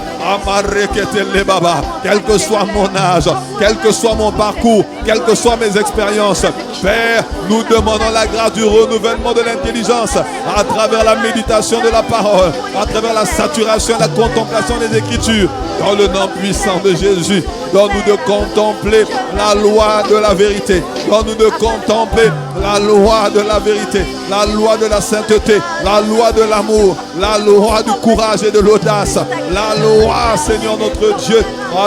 Quel que soit mon âge, quel que soit mon parcours, quelles que soient mes expériences, Père, nous demandons la grâce du renouvellement de l'intelligence à travers la méditation de la parole, à travers la saturation, la contemplation des Écritures. Dans le nom puissant de Jésus, donne-nous de contempler la loi de la vérité. Donne-nous de contempler la loi de la vérité, la loi de la sainteté, la loi de l'amour, la loi du courage et de l'audace, la loi, Seigneur notre Dieu,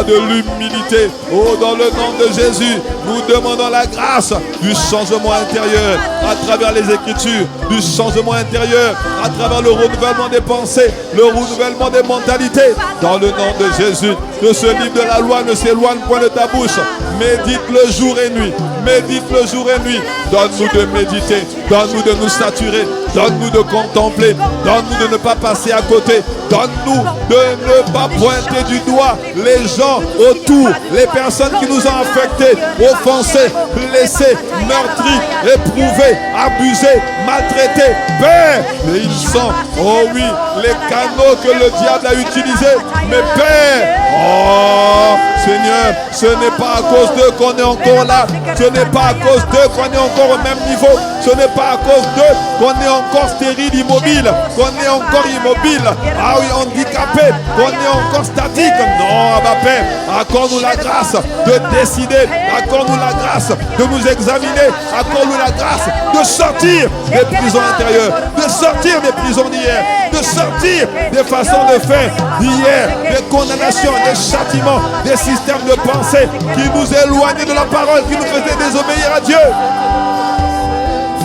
de l'humilité. Oh, dans le nom de Jésus, nous demandons la grâce du changement intérieur à travers les Écritures, du changement intérieur à travers le renouvellement des pensées, le renouvellement des mentalités. Dans le nom de Jésus, que ce livre de la loi ne s'éloigne point de ta bouche. Médite le jour et nuit. Médite le jour et nuit. Donne-nous de méditer. Donne-nous de nous saturer. Donne-nous de contempler. Donne-nous de ne pas passer à côté. Donne-nous de ne pas pointer du doigt les gens autour, les personnes qui nous ont affectés, offensés, blessés, meurtris, éprouvés, abusés, maltraités. Père, mais ils sont, oh oui, les canaux que le diable a utilisés. Mais Père, oh Seigneur, ce n'est pas à cause d'eux qu'on est encore là. Ce n'est pas à cause d'eux qu'on est encore au même niveau. Ce n'est pas à cause d'eux qu'on est encore stérile, immobile, qu'on est encore immobile. Ah oui, handicapé, qu'on est encore statique. Non, Abba Père, accorde-nous la grâce de décider. Accorde-nous la grâce de nous examiner. Accorde-nous la grâce de sortir des prisons intérieures, de sortir des prisons d'hier, de sortir des façons de faire d'hier, des condamnations, des châtiments, des systèmes de pensée qui nous éloignaient de la parole, qui nous faisaient désobéir à Dieu.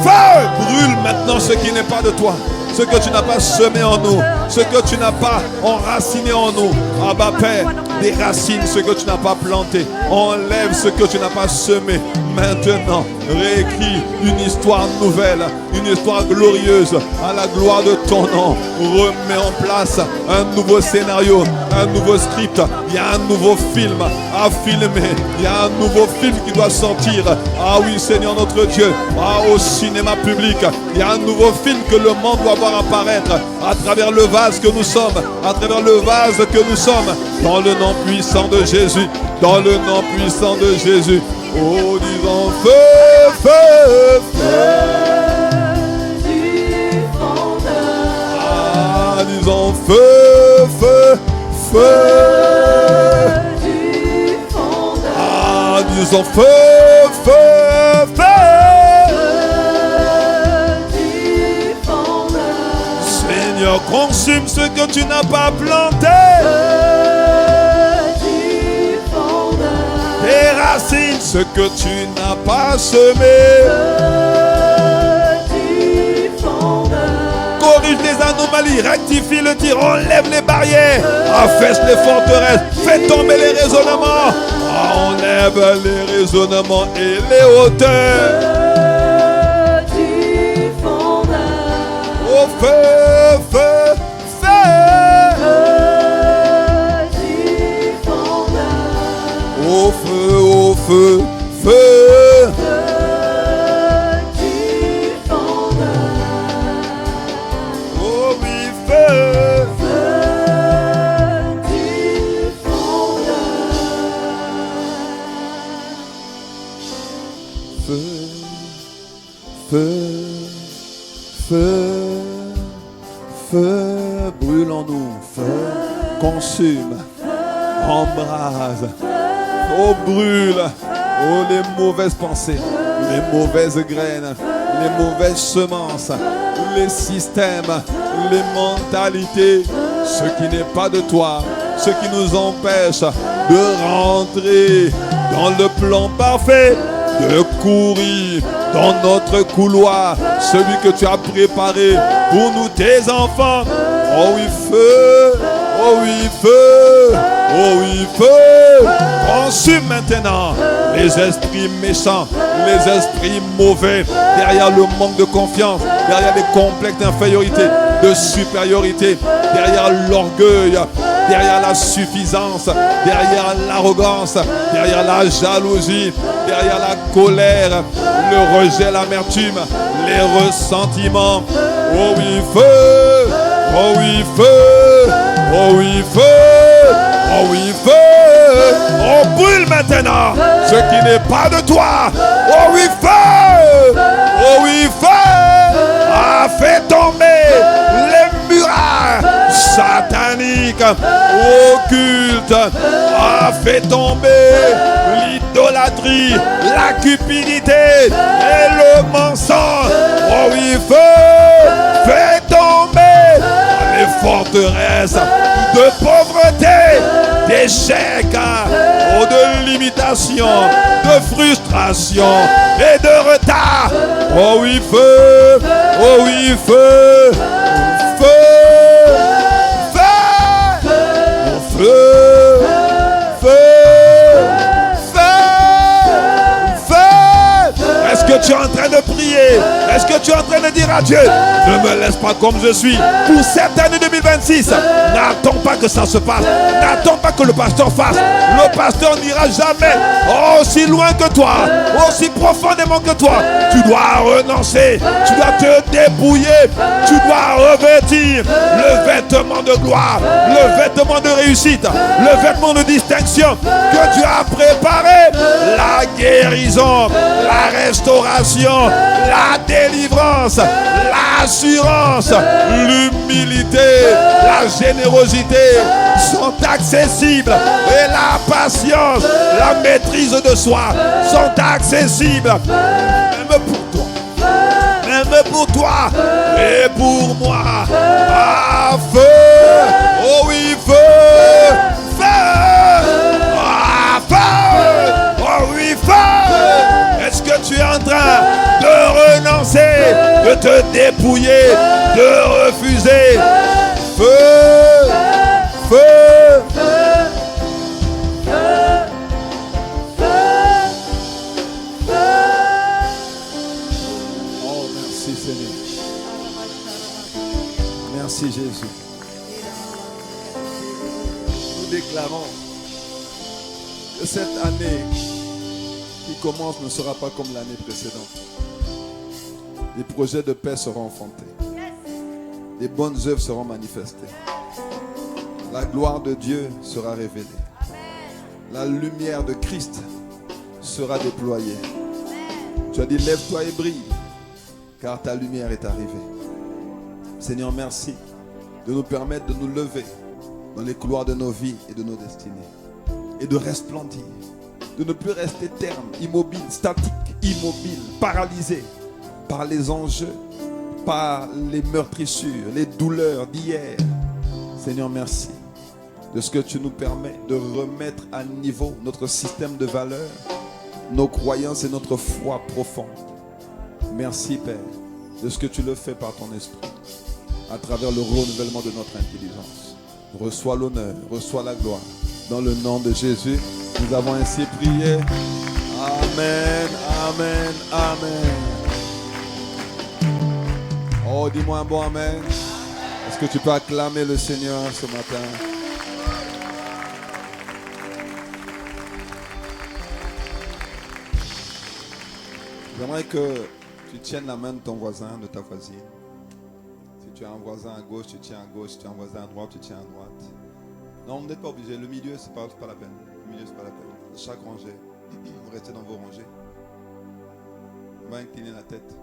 Feu, brûle maintenant ce qui n'est pas de toi, ce que tu n'as pas semé en nous, ce que tu n'as pas enraciné en nous. Abba Père, déracine ce que tu n'as pas planté, enlève ce que tu n'as pas semé. Maintenant, réécris une histoire nouvelle, une histoire glorieuse à la gloire de ton nom. Remets en place un nouveau scénario, un nouveau script. Il y a un nouveau film à filmer. Il y a un nouveau film qui doit sortir. Ah oui, Seigneur notre Dieu, au cinéma public. Il y a un nouveau film que le monde doit voir apparaître à travers le vase que nous sommes, à travers le vase que nous sommes. Dans le nom puissant de Jésus, dans le nom puissant de Jésus. Oh, disons feu, feu, feu du fondeur. Disons feu, feu, feu Du fondeur. disons feu, feu, feu Enracine ce que tu n'as pas planté. du fondeur, Déracine ce que tu n'as pas semé. du fondeur, Corrige les anomalies, rectifie le tir, enlève les barrières, affaisse les forteresses, fais tomber les raisonnements, enlève les raisonnements et les hauteurs. du fondeur, Au feu, feu, feu. du fondeur, Au feu, feu, feu. du fondeur, Oh oui, feu. du fondeur. Feu, feu, feu, feu, brûle en nous, feu, consume, embrase, oh brûle, oh les mauvaises pensées, les mauvaises graines, les mauvaises semences, les systèmes, les mentalités, ce qui n'est pas de toi, ce qui nous empêche de rentrer dans le plan parfait, de courir dans notre couloir, celui que tu as préparé pour nous, tes enfants. Oh oui, feu, oh oui, feu, oh oui, feu. Consume maintenant les esprits méchants, les esprits mauvais, derrière le manque de confiance, derrière les complexes d'infériorité, de supériorité, derrière l'orgueil, derrière la suffisance, derrière l'arrogance, derrière la jalousie, derrière la colère, le rejet, l'amertume, les ressentiments. Oh oui, feu! Oh oui, feu! Oh oui, feu! Oh oui, feu! On brûle maintenant ce qui n'est pas de toi! Oh oui, feu! Oh oui, feu! Ah, fais tomber les murailles sataniques, occultes. Ah, fais tomber l'idolâtrie, la cupidité et le mensonge. Oh oui, feu! Fais tomber les forteresses de pauvreté, d'échec, de limitation, de frustration et de retard. Oh oui, feu! Oh oui, feu! Feu! Feu! Oh, feu! Est-ce que tu es en train de prier? Est-ce que tu es en train de dire à Dieu, ne me laisse pas comme je suis? Pour cette année 2026, n'attends pas que ça se passe. N'attends pas que le pasteur fasse. Le pasteur n'ira jamais aussi loin que toi, aussi profondément que toi. Tu dois renoncer. Tu dois te débrouiller. Tu dois revêtir le vêtement de gloire, le vêtement de réussite, le vêtement de distinction que Dieu a préparé. La guérison, la restauration, la délivrance, l'assurance, l'humilité, la générosité sont accessibles et la patience, la maîtrise de soi sont accessibles. Même pour toi, même pour toi et pour moi. Ah, feu! Oh oui, feu! Feu! Ah, feu! Oh oui, feu! Est-ce que tu es en train de renoncer, de te dépouiller, de refuser? Feu! Feu! Oh, merci Seigneur. Merci Jésus. Nous déclarons que cette année qui commence ne sera pas comme l'année précédente. Les projets de paix seront enfantés. Les bonnes œuvres seront manifestées. La gloire de Dieu sera révélée. La lumière de Christ sera déployée. Tu as dit, lève-toi et brille, car ta lumière est arrivée. Seigneur, merci de nous permettre de nous lever dans les couloirs de nos vies et de nos destinées. Et de resplendir. De ne plus rester terne, immobile, statique, immobile, paralysé par les enjeux, par les meurtrissures, les douleurs d'hier, Seigneur, merci de ce que tu nous permets de remettre à niveau notre système de valeurs, nos croyances et notre foi profonde. Merci, Père, de ce que tu le fais par ton esprit, à travers le renouvellement de notre intelligence. Reçois l'honneur, reçois la gloire. Dans le nom de Jésus, nous avons ainsi prié. Amen, amen, amen. Oh, dis-moi un bon amen. Est-ce que tu peux acclamer le Seigneur ce matin? J'aimerais que tu tiennes la main de ton voisin, de ta voisine. Si tu as un voisin à gauche, tu tiens à gauche. Si tu as un voisin à droite, tu tiens à droite. Non, vous n'êtes pas obligé. Le milieu, c'est pas la peine. Le milieu, c'est pas la peine. Chaque rangée, vous restez dans vos rangées. On va incliner la tête.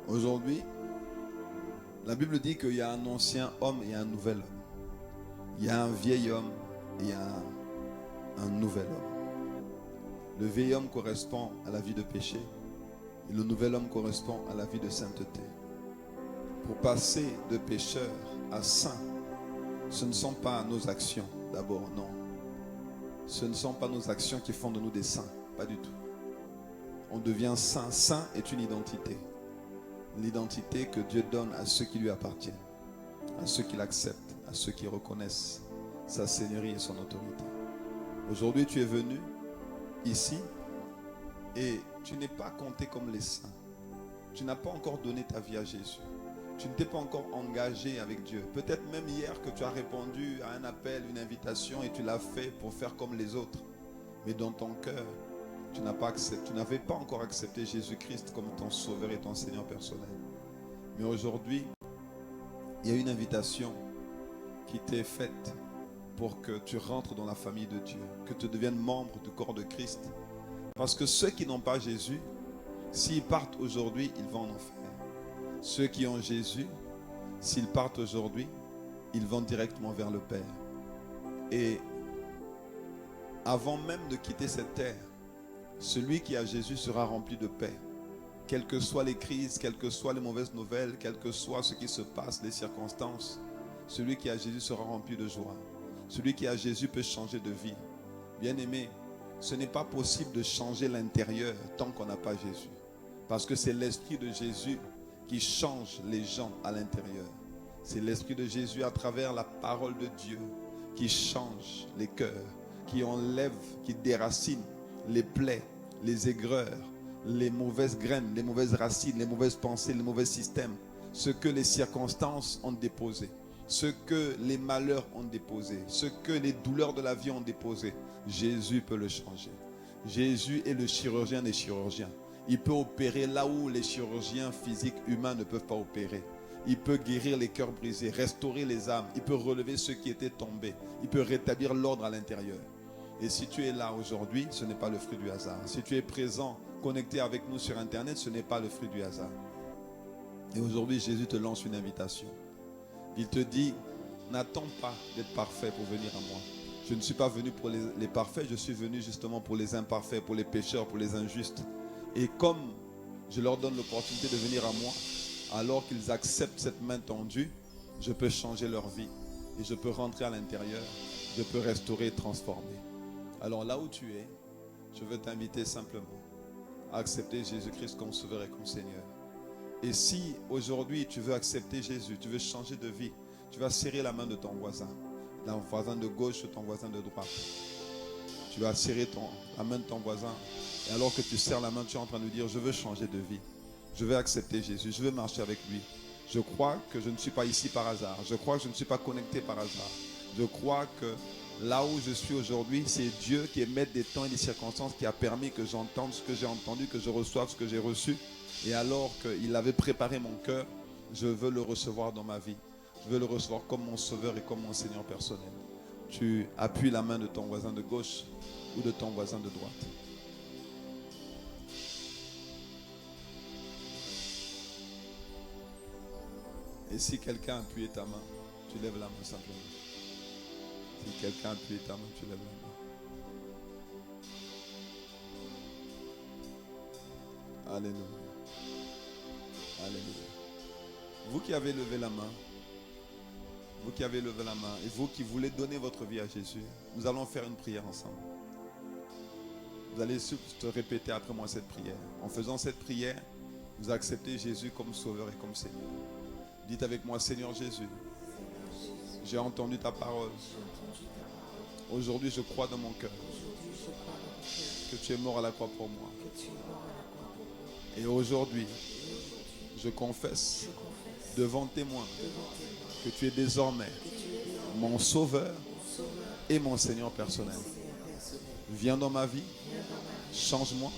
Aujourd'hui, la Bible dit qu'il y a un ancien homme et un nouvel homme. Il y a un vieil homme et il y a un nouvel homme. Le vieil homme correspond à la vie de péché et le nouvel homme correspond à la vie de sainteté. Pour passer de pécheur à saint, ce ne sont pas nos actions d'abord, non. Ce ne sont pas nos actions qui font de nous des saints, pas du tout. On devient saint. Saint est une identité. L'identité que Dieu donne à ceux qui lui appartiennent, à ceux qui l'acceptent, à ceux qui reconnaissent sa seigneurie et son autorité. Aujourd'hui, tu es venu ici et tu n'es pas compté comme les saints. Tu n'as pas encore donné ta vie à Jésus. Tu ne t'es pas encore engagé avec Dieu. Peut-être même hier que tu as répondu à un appel, une invitation et tu l'as fait pour faire comme les autres. Mais dans ton cœur, tu n'avais pas encore accepté Jésus-Christ comme ton sauveur et ton Seigneur personnel. Mais aujourd'hui, il y a une invitation qui t'est faite pour que tu rentres dans la famille de Dieu, que tu deviennes membre du corps de Christ. Parce que ceux qui n'ont pas Jésus, s'ils partent aujourd'hui, ils vont en enfer. Ceux qui ont Jésus, s'ils partent aujourd'hui, ils vont directement vers le Père. Et avant même de quitter cette terre, celui qui a Jésus sera rempli de paix. Quelles que soient les crises, quelles que soient les mauvaises nouvelles, quel que soit ce qui se passe, les circonstances, celui qui a Jésus sera rempli de joie. Celui qui a Jésus peut changer de vie. Bien-aimé, ce n'est pas possible de changer l'intérieur tant qu'on n'a pas Jésus. Parce que c'est l'Esprit de Jésus qui change les gens à l'intérieur. C'est l'Esprit de Jésus à travers la parole de Dieu qui change les cœurs, qui enlève, qui déracine les plaies, les aigreurs, les mauvaises graines, les mauvaises racines, les mauvaises pensées, les mauvais systèmes, ce que les circonstances ont déposé, ce que les malheurs ont déposé, ce que les douleurs de la vie ont déposé. Jésus peut le changer. Jésus est le chirurgien des chirurgiens. Il peut opérer là où les chirurgiens physiques humains ne peuvent pas opérer. Il peut guérir les cœurs brisés, restaurer les âmes. Il peut relever ceux qui étaient tombés. Il peut rétablir l'ordre à l'intérieur. Et si tu es là aujourd'hui, ce n'est pas le fruit du hasard. Si tu es présent, connecté avec nous sur Internet, ce n'est pas le fruit du hasard. Et aujourd'hui, Jésus te lance une invitation. Il te dit, n'attends pas d'être parfait pour venir à moi. Je ne suis pas venu pour les parfaits, je suis venu justement pour les imparfaits, pour les pécheurs, pour les injustes. Et comme je leur donne l'opportunité de venir à moi, alors qu'ils acceptent cette main tendue, je peux changer leur vie. Et je peux rentrer à l'intérieur, je peux restaurer et transformer. Alors là où tu es, je veux t'inviter simplement à accepter Jésus-Christ comme sauveur et comme Seigneur. Et si aujourd'hui tu veux accepter Jésus, tu veux changer de vie, tu vas serrer la main de ton voisin de gauche ou ton voisin de droite. Tu vas serrer la main de ton voisin. Et alors que tu serres la main, tu es en train de lui dire, je veux changer de vie. Je veux accepter Jésus, je veux marcher avec lui. Je crois que je ne suis pas ici par hasard. Je crois que je ne suis pas connecté par hasard. Je crois que là où je suis aujourd'hui, c'est Dieu qui est maître des temps et des circonstances qui a permis que j'entende ce que j'ai entendu, que je reçoive ce que j'ai reçu. Et alors qu'il avait préparé mon cœur, je veux le recevoir dans ma vie. Je veux le recevoir comme mon sauveur et comme mon Seigneur personnel. Tu appuies la main de ton voisin de gauche ou de ton voisin de droite. Et si quelqu'un a appuyé ta main, tu lèves la main simplement. Si quelqu'un a appuyé ta main, tu lèves la main. Alléluia. Alléluia. Vous qui avez levé la main, vous qui avez levé la main et vous qui voulez donner votre vie à Jésus, nous allons faire une prière ensemble. Vous allez juste répéter après moi cette prière. En faisant cette prière, vous acceptez Jésus comme Sauveur et comme Seigneur. Dites avec moi, Seigneur Jésus, j'ai entendu ta parole. Aujourd'hui, je crois dans mon cœur que tu es mort à la croix pour moi. Et aujourd'hui, je confesse devant témoin que tu es désormais mon Sauveur et mon Seigneur personnel. Viens dans ma vie, change-moi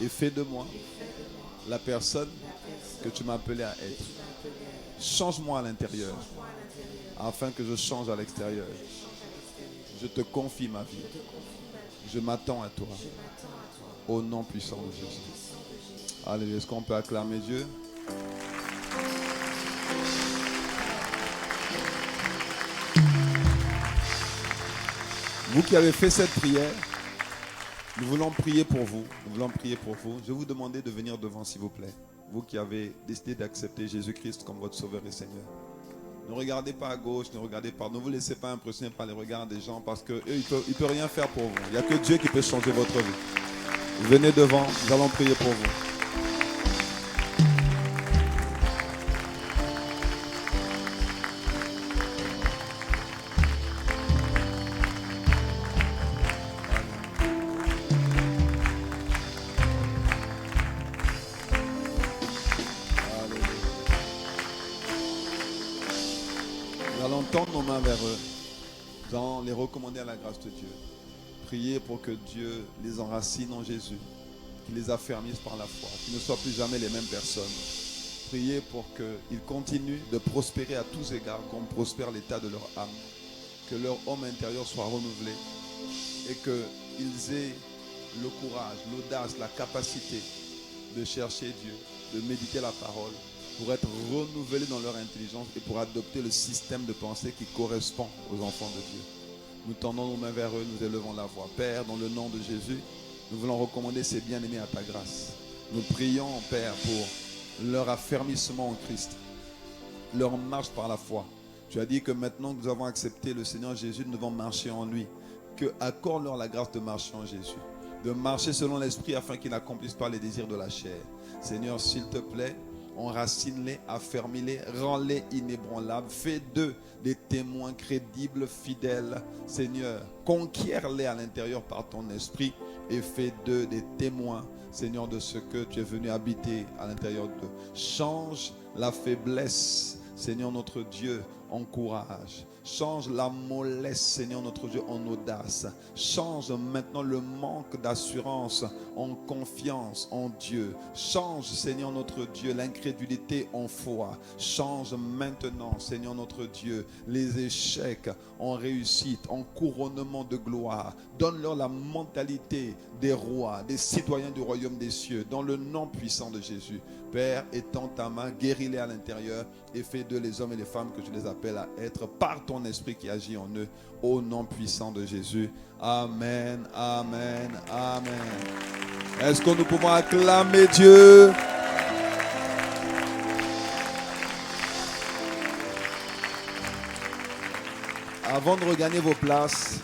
et fais de moi la personne que tu m'as appelé à être. Change-moi à l'intérieur afin que je change à l'extérieur. Je te confie ma vie. Je m'attends à toi. Au nom puissant de Jésus. Alléluia. Est-ce qu'on peut acclamer Dieu? Vous qui avez fait cette prière, nous voulons prier pour vous. Nous voulons prier pour vous. Je vais vous demander de venir devant, s'il vous plaît. Vous qui avez décidé d'accepter Jésus-Christ comme votre Sauveur et Seigneur. Ne regardez pas à gauche, ne regardez pas. Ne vous laissez pas impressionner par les regards des gens parce qu'eux, ils ne peuvent rien faire pour vous. Il n'y a que Dieu qui peut changer votre vie. Venez devant, nous allons prier pour vous. Nous allons tendre nos mains vers eux. Nous allons les recommander à la grâce de Dieu. Priez pour que Dieu les enracine en Jésus, qu'il les affermisse par la foi, qu'ils ne soient plus jamais les mêmes personnes. Priez pour qu'ils continuent de prospérer à tous égards, comme prospère l'état de leur âme, que leur homme intérieur soit renouvelé et qu'ils aient le courage, l'audace, la capacité de chercher Dieu, de méditer la parole, pour être renouvelés dans leur intelligence et pour adopter le système de pensée qui correspond aux enfants de Dieu. Nous tendons nos mains vers eux, nous élevons la voix. Père, dans le nom de Jésus, nous voulons recommander ces bien-aimés à ta grâce. Nous prions, Père, pour leur affermissement en Christ, leur marche par la foi. Tu as dit que maintenant que nous avons accepté le Seigneur Jésus, nous devons marcher en lui. Que accorde-leur la grâce de marcher en Jésus, de marcher selon l'Esprit afin qu'ils n'accomplissent pas les désirs de la chair. Seigneur, s'il te plaît, enracine-les, affermis-les, rends-les inébranlables, fais d'eux des témoins crédibles, fidèles. Seigneur, conquiers-les à l'intérieur par ton esprit et fais d'eux des témoins, Seigneur, de ce que tu es venu habiter à l'intérieur d'eux. Change la faiblesse, Seigneur notre Dieu, en courage. Change la mollesse, Seigneur notre Dieu, en audace. Change maintenant le manque d'assurance en confiance en Dieu. Change, Seigneur notre Dieu, l'incrédulité en foi. Change maintenant, Seigneur notre Dieu, les échecs en réussite, en couronnement de gloire. Donne-leur la mentalité des rois, des citoyens du royaume des cieux, dans le nom puissant de Jésus. Père, étends ta main, guéris-les à l'intérieur et fais d'eux les hommes et les femmes que tu les appelles à être par ton esprit qui agit en eux, au nom puissant de Jésus. Amen, amen, amen. Est-ce que nous pouvons acclamer Dieu? Avant de regagner vos places,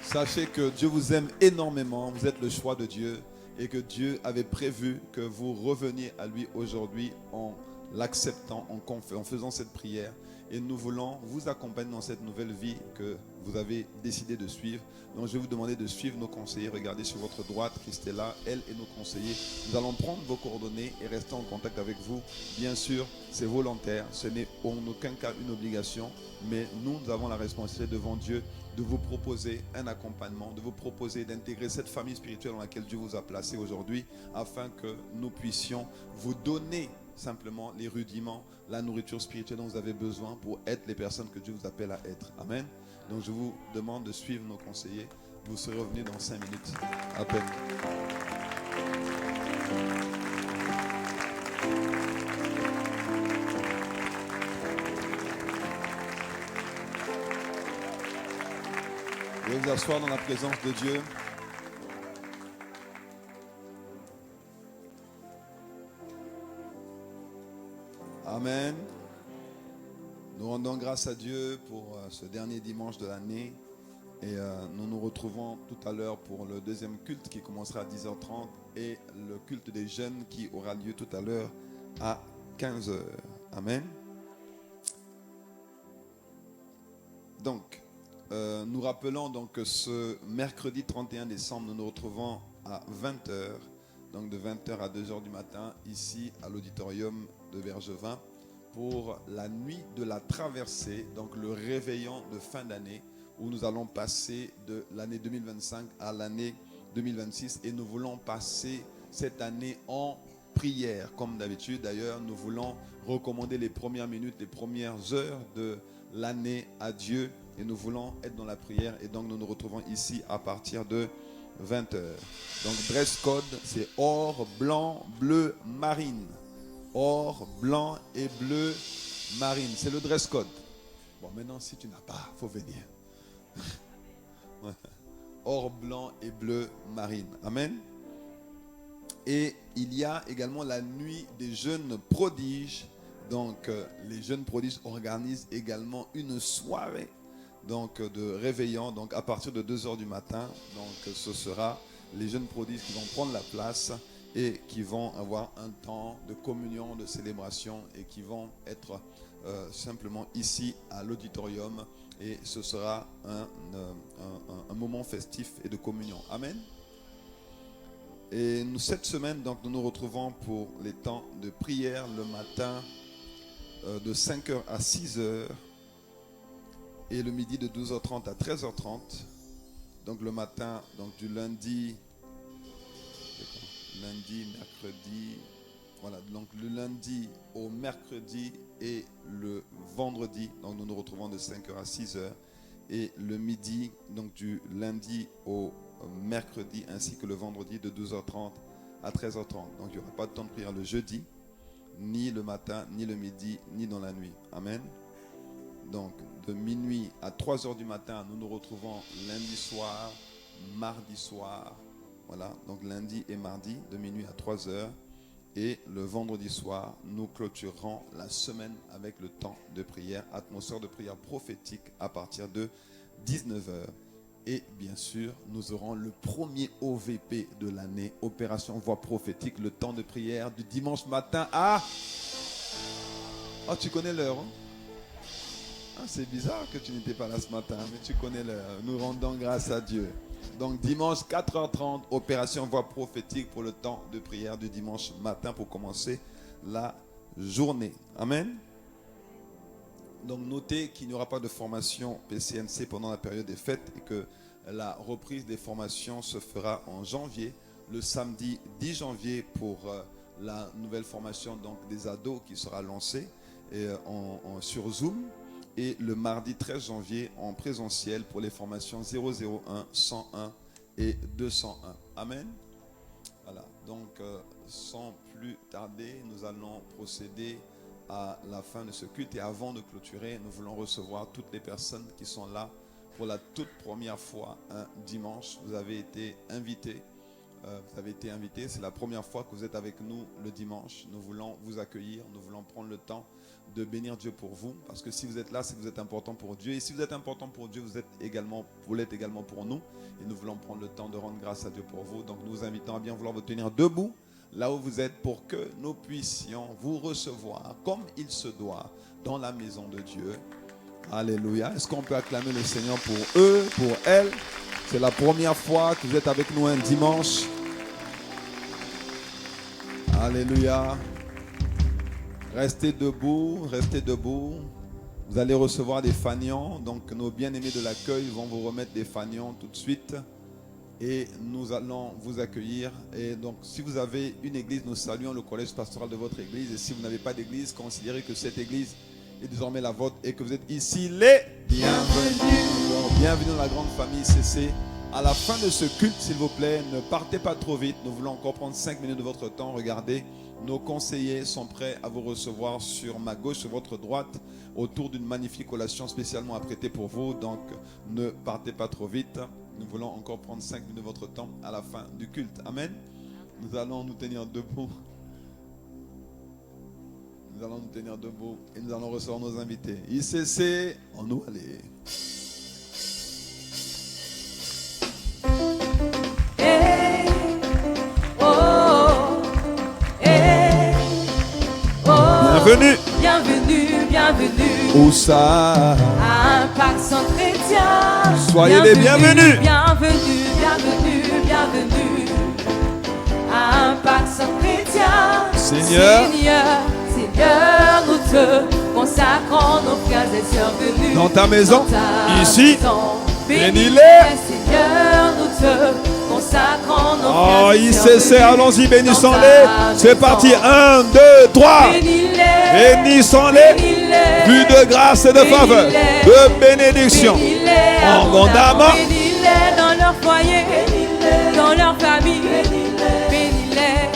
sachez que Dieu vous aime énormément, vous êtes le choix de Dieu et que Dieu avait prévu que vous reveniez à lui aujourd'hui en l'acceptant, en faisant cette prière. Et nous voulons vous accompagner dans cette nouvelle vie que vous avez décidé de suivre. Donc je vais vous demander de suivre nos conseillers. Regardez sur votre droite, Christella, elle et nos conseillers. Nous allons prendre vos coordonnées et rester en contact avec vous. Bien sûr, c'est volontaire. Ce n'est en aucun cas une obligation. Mais nous avons la responsabilité devant Dieu de vous proposer un accompagnement, de vous proposer d'intégrer cette famille spirituelle dans laquelle Dieu vous a placé aujourd'hui, afin que nous puissions vous donner simplement les rudiments, la nourriture spirituelle dont vous avez besoin pour être les personnes que Dieu vous appelle à être. Amen. Donc je vous demande de suivre nos conseillers. Vous serez revenus dans 5 minutes à peine. Vous pouvez vous asseoir dans la présence de Dieu. Amen. Nous rendons grâce à Dieu pour ce dernier dimanche de l'année et nous nous retrouvons tout à l'heure pour le deuxième culte qui commencera à 10h30 et le culte des jeunes qui aura lieu tout à l'heure à 15h. Amen. Donc, nous rappelons donc que ce mercredi 31 décembre, nous nous retrouvons à 20h, donc de 20h à 2h du matin, ici à l'auditorium de Bergevin, pour la nuit de la traversée, donc le réveillon de fin d'année, où nous allons passer de l'année 2025 à l'année 2026, et nous voulons passer cette année en prière, comme d'habitude. D'ailleurs, nous voulons recommander les premières minutes, les premières heures de l'année à Dieu, et nous voulons être dans la prière, et donc nous nous retrouvons ici à partir de 20h. Donc dress code, c'est or, blanc, bleu, marine. Or, blanc et bleu, marine. C'est le dress code. Bon, maintenant, si tu n'as pas, il faut venir. Or, blanc et bleu, marine. Amen. Et il y a également la nuit des jeunes prodiges. Donc, les jeunes prodiges organisent également une soirée de réveillon. Donc, à partir de 2h du matin. Donc, ce sera les jeunes prodiges qui vont prendre la place et qui vont avoir un temps de communion, de célébration et qui vont être simplement ici à l'auditorium. Et ce sera un moment festif et de communion. Amen. Et cette semaine, donc, nous nous retrouvons pour les temps de prière le matin de 5h à 6h et le midi de 12h30 à 13h30. Donc le matin, donc du lundi, mercredi, voilà, donc le lundi au mercredi et le vendredi, donc nous nous retrouvons de 5h à 6h, et le midi, donc du lundi au mercredi ainsi que le vendredi de 12h30 à 13h30. Donc il n'y aura pas de temps de prière le jeudi, ni le matin, ni le midi, ni dans la nuit. Amen. Donc de minuit à 3h du matin, nous nous retrouvons lundi soir, mardi soir. Voilà, donc lundi et mardi, de minuit à 3h. Et le vendredi soir, nous clôturerons la semaine avec le temps de prière, atmosphère de prière prophétique à partir de 19h. Et bien sûr, nous aurons le premier OVP de l'année, Opération Voix Prophétique, le temps de prière du dimanche matin à... Oh, tu connais l'heure, hein? Ah, c'est bizarre que tu n'étais pas là ce matin, mais tu connais l'heure. Nous rendons grâce à Dieu. Donc dimanche 4h30, opération voix prophétique pour le temps de prière du dimanche matin pour commencer la journée. Amen. Donc notez qu'il n'y aura pas de formation PCNC pendant la période des fêtes et que la reprise des formations se fera en janvier, le samedi 10 janvier pour la nouvelle formation donc, des ados qui sera lancée sur Zoom. Et le mardi 13 janvier en présentiel pour les formations 001, 101 et 201. Amen. Voilà, donc sans plus tarder, nous allons procéder à la fin de ce culte. Et avant de clôturer, nous voulons recevoir toutes les personnes qui sont là pour la toute première fois un dimanche. Vous avez été invités. C'est la première fois que vous êtes avec nous le dimanche. Nous voulons vous accueillir, nous voulons prendre le temps de bénir Dieu pour vous, parce que si vous êtes là, c'est que vous êtes important pour Dieu, et si vous êtes important pour Dieu, vous l'êtes également pour nous, et nous voulons prendre le temps de rendre grâce à Dieu pour vous. Donc nous vous invitons à bien vouloir vous tenir debout là où vous êtes pour que nous puissions vous recevoir comme il se doit dans la maison de Dieu. Alléluia. Est-ce qu'on peut acclamer le Seigneur pour eux, pour elles? C'est la première fois que vous êtes avec nous un dimanche. Alléluia. Restez debout, restez debout. Vous allez recevoir des fanions. Donc nos bien-aimés de l'accueil vont vous remettre des fanions tout de suite. Et nous allons vous accueillir. Et donc si vous avez une église, nous saluons le collège pastoral de votre église. Et si vous n'avez pas d'église, considérez que cette église est désormais la vôtre et que vous êtes ici les bienvenus. Donc, bienvenue dans la grande famille CC. À la fin de ce culte, s'il vous plaît, ne partez pas trop vite. Nous voulons encore prendre 5 minutes de votre temps. Regardez, nos conseillers sont prêts à vous recevoir sur ma gauche, sur votre droite, autour d'une magnifique collation spécialement apprêtée pour vous. Donc, ne partez pas trop vite. Nous voulons encore prendre 5 minutes de votre temps à la fin du culte. Amen. Nous allons nous tenir debout. Nous allons nous tenir debout et nous allons recevoir nos invités. ICC, on nous allait. Hey, oh, hey, oh. Bienvenue. Bienvenue, bienvenue. Où ça? Impact Centre Chrétien. Soyez les bienvenus. Bienvenue, bienvenue, bienvenue. Impact Centre Chrétien. Seigneur. Seigneur, nous te consacrons nos frères et sœurs venus Dans ta maison, ici, bénis-les. Seigneur, nous te consacrons nos Oh, frères et sœurs ICC, venus allons-y, dans bénissons-les. ta C'est maison. parti, 1, 2, 3. Bénis-les. Bénissons-les. Bénis-les. Plus de grâce et de faveur, de bénédiction. Bénis-les Abondamment. Bénis-les dans leur foyer, dans leur famille. Bénis-les.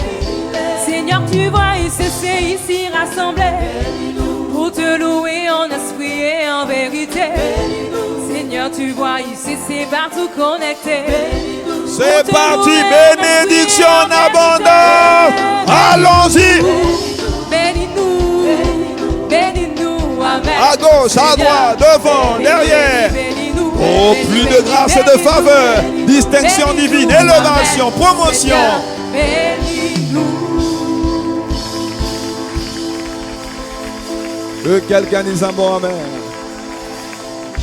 Seigneur, tu vois ICC ici rassemblés pour te louer en esprit et en vérité. Seigneur, tu vois ICC partout connecté. C'est parti, bénédiction en abondance. Allons-y. Bénis-nous, bénis-nous, amen. À gauche, à droite, devant, derrière. Bénis-nous, Oh, plus de grâce et de faveur, distinction divine, élévation, promotion. Bénis-nous. Que quelqu'un dise un bon amen.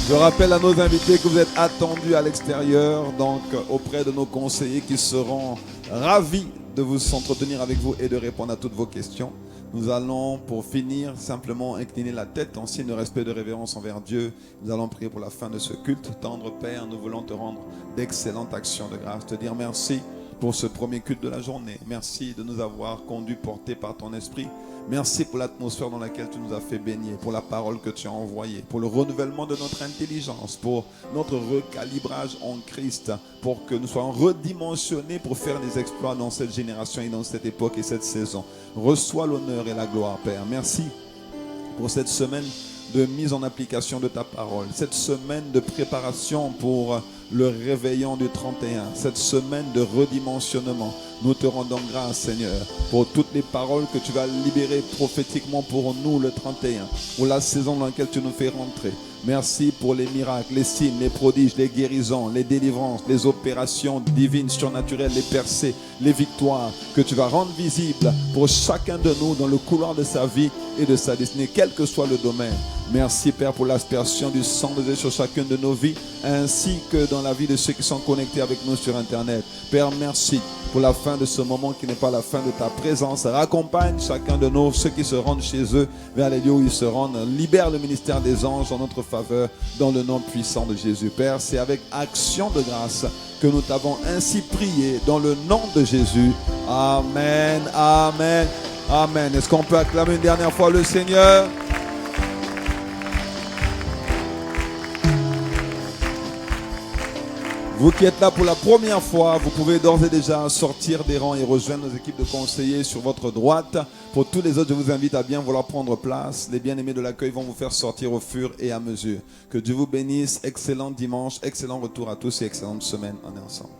Je rappelle à nos invités que vous êtes attendus à l'extérieur, donc auprès de nos conseillers qui seront ravis de vous s'entretenir avec vous et de répondre à toutes vos questions. Nous allons, pour finir, simplement incliner la tête en signe de respect et de révérence envers Dieu. Nous allons prier pour la fin de ce culte. Tendre Père, nous voulons te rendre d'excellentes actions de grâce, te dire merci pour ce premier culte de la journée. Merci de nous avoir conduits, portés par ton esprit. Merci pour l'atmosphère dans laquelle tu nous as fait baigner, pour la parole que tu as envoyée, pour le renouvellement de notre intelligence, pour notre recalibrage en Christ, pour que nous soyons redimensionnés pour faire des exploits dans cette génération et dans cette époque et cette saison. Reçois l'honneur et la gloire, Père. Merci pour cette semaine de mise en application de ta parole, cette semaine de préparation pour le réveillon du 31, cette semaine de redimensionnement. Nous te rendons grâce, Seigneur, pour toutes les paroles que tu vas libérer prophétiquement pour nous le 31, pour la saison dans laquelle tu nous fais rentrer. Merci pour les miracles, les signes, les prodiges, les guérisons, les délivrances, les opérations divines, surnaturelles, les percées, les victoires que tu vas rendre visibles pour chacun de nous dans le couloir de sa vie et de sa destinée, quel que soit le domaine. Merci, Père, pour l'aspersion du sang de Dieu sur chacune de nos vies, ainsi que dans la vie de ceux qui sont connectés avec nous sur Internet. Père, merci pour la fin de ce moment qui n'est pas la fin de ta présence. Raccompagne chacun de nous, ceux qui se rendent chez eux, vers les lieux où ils se rendent. Libère le ministère des anges en notre faveur, dans le nom puissant de Jésus. Père, c'est avec action de grâce que nous t'avons ainsi prié, dans le nom de Jésus. Amen, amen, amen. Est-ce qu'on peut acclamer une dernière fois le Seigneur? Vous qui êtes là pour la première fois, vous pouvez d'ores et déjà sortir des rangs et rejoindre nos équipes de conseillers sur votre droite. Pour tous les autres, je vous invite à bien vouloir prendre place. Les bien-aimés de l'accueil vont vous faire sortir au fur et à mesure. Que Dieu vous bénisse. Excellent dimanche, excellent retour à tous et excellente semaine. On est ensemble.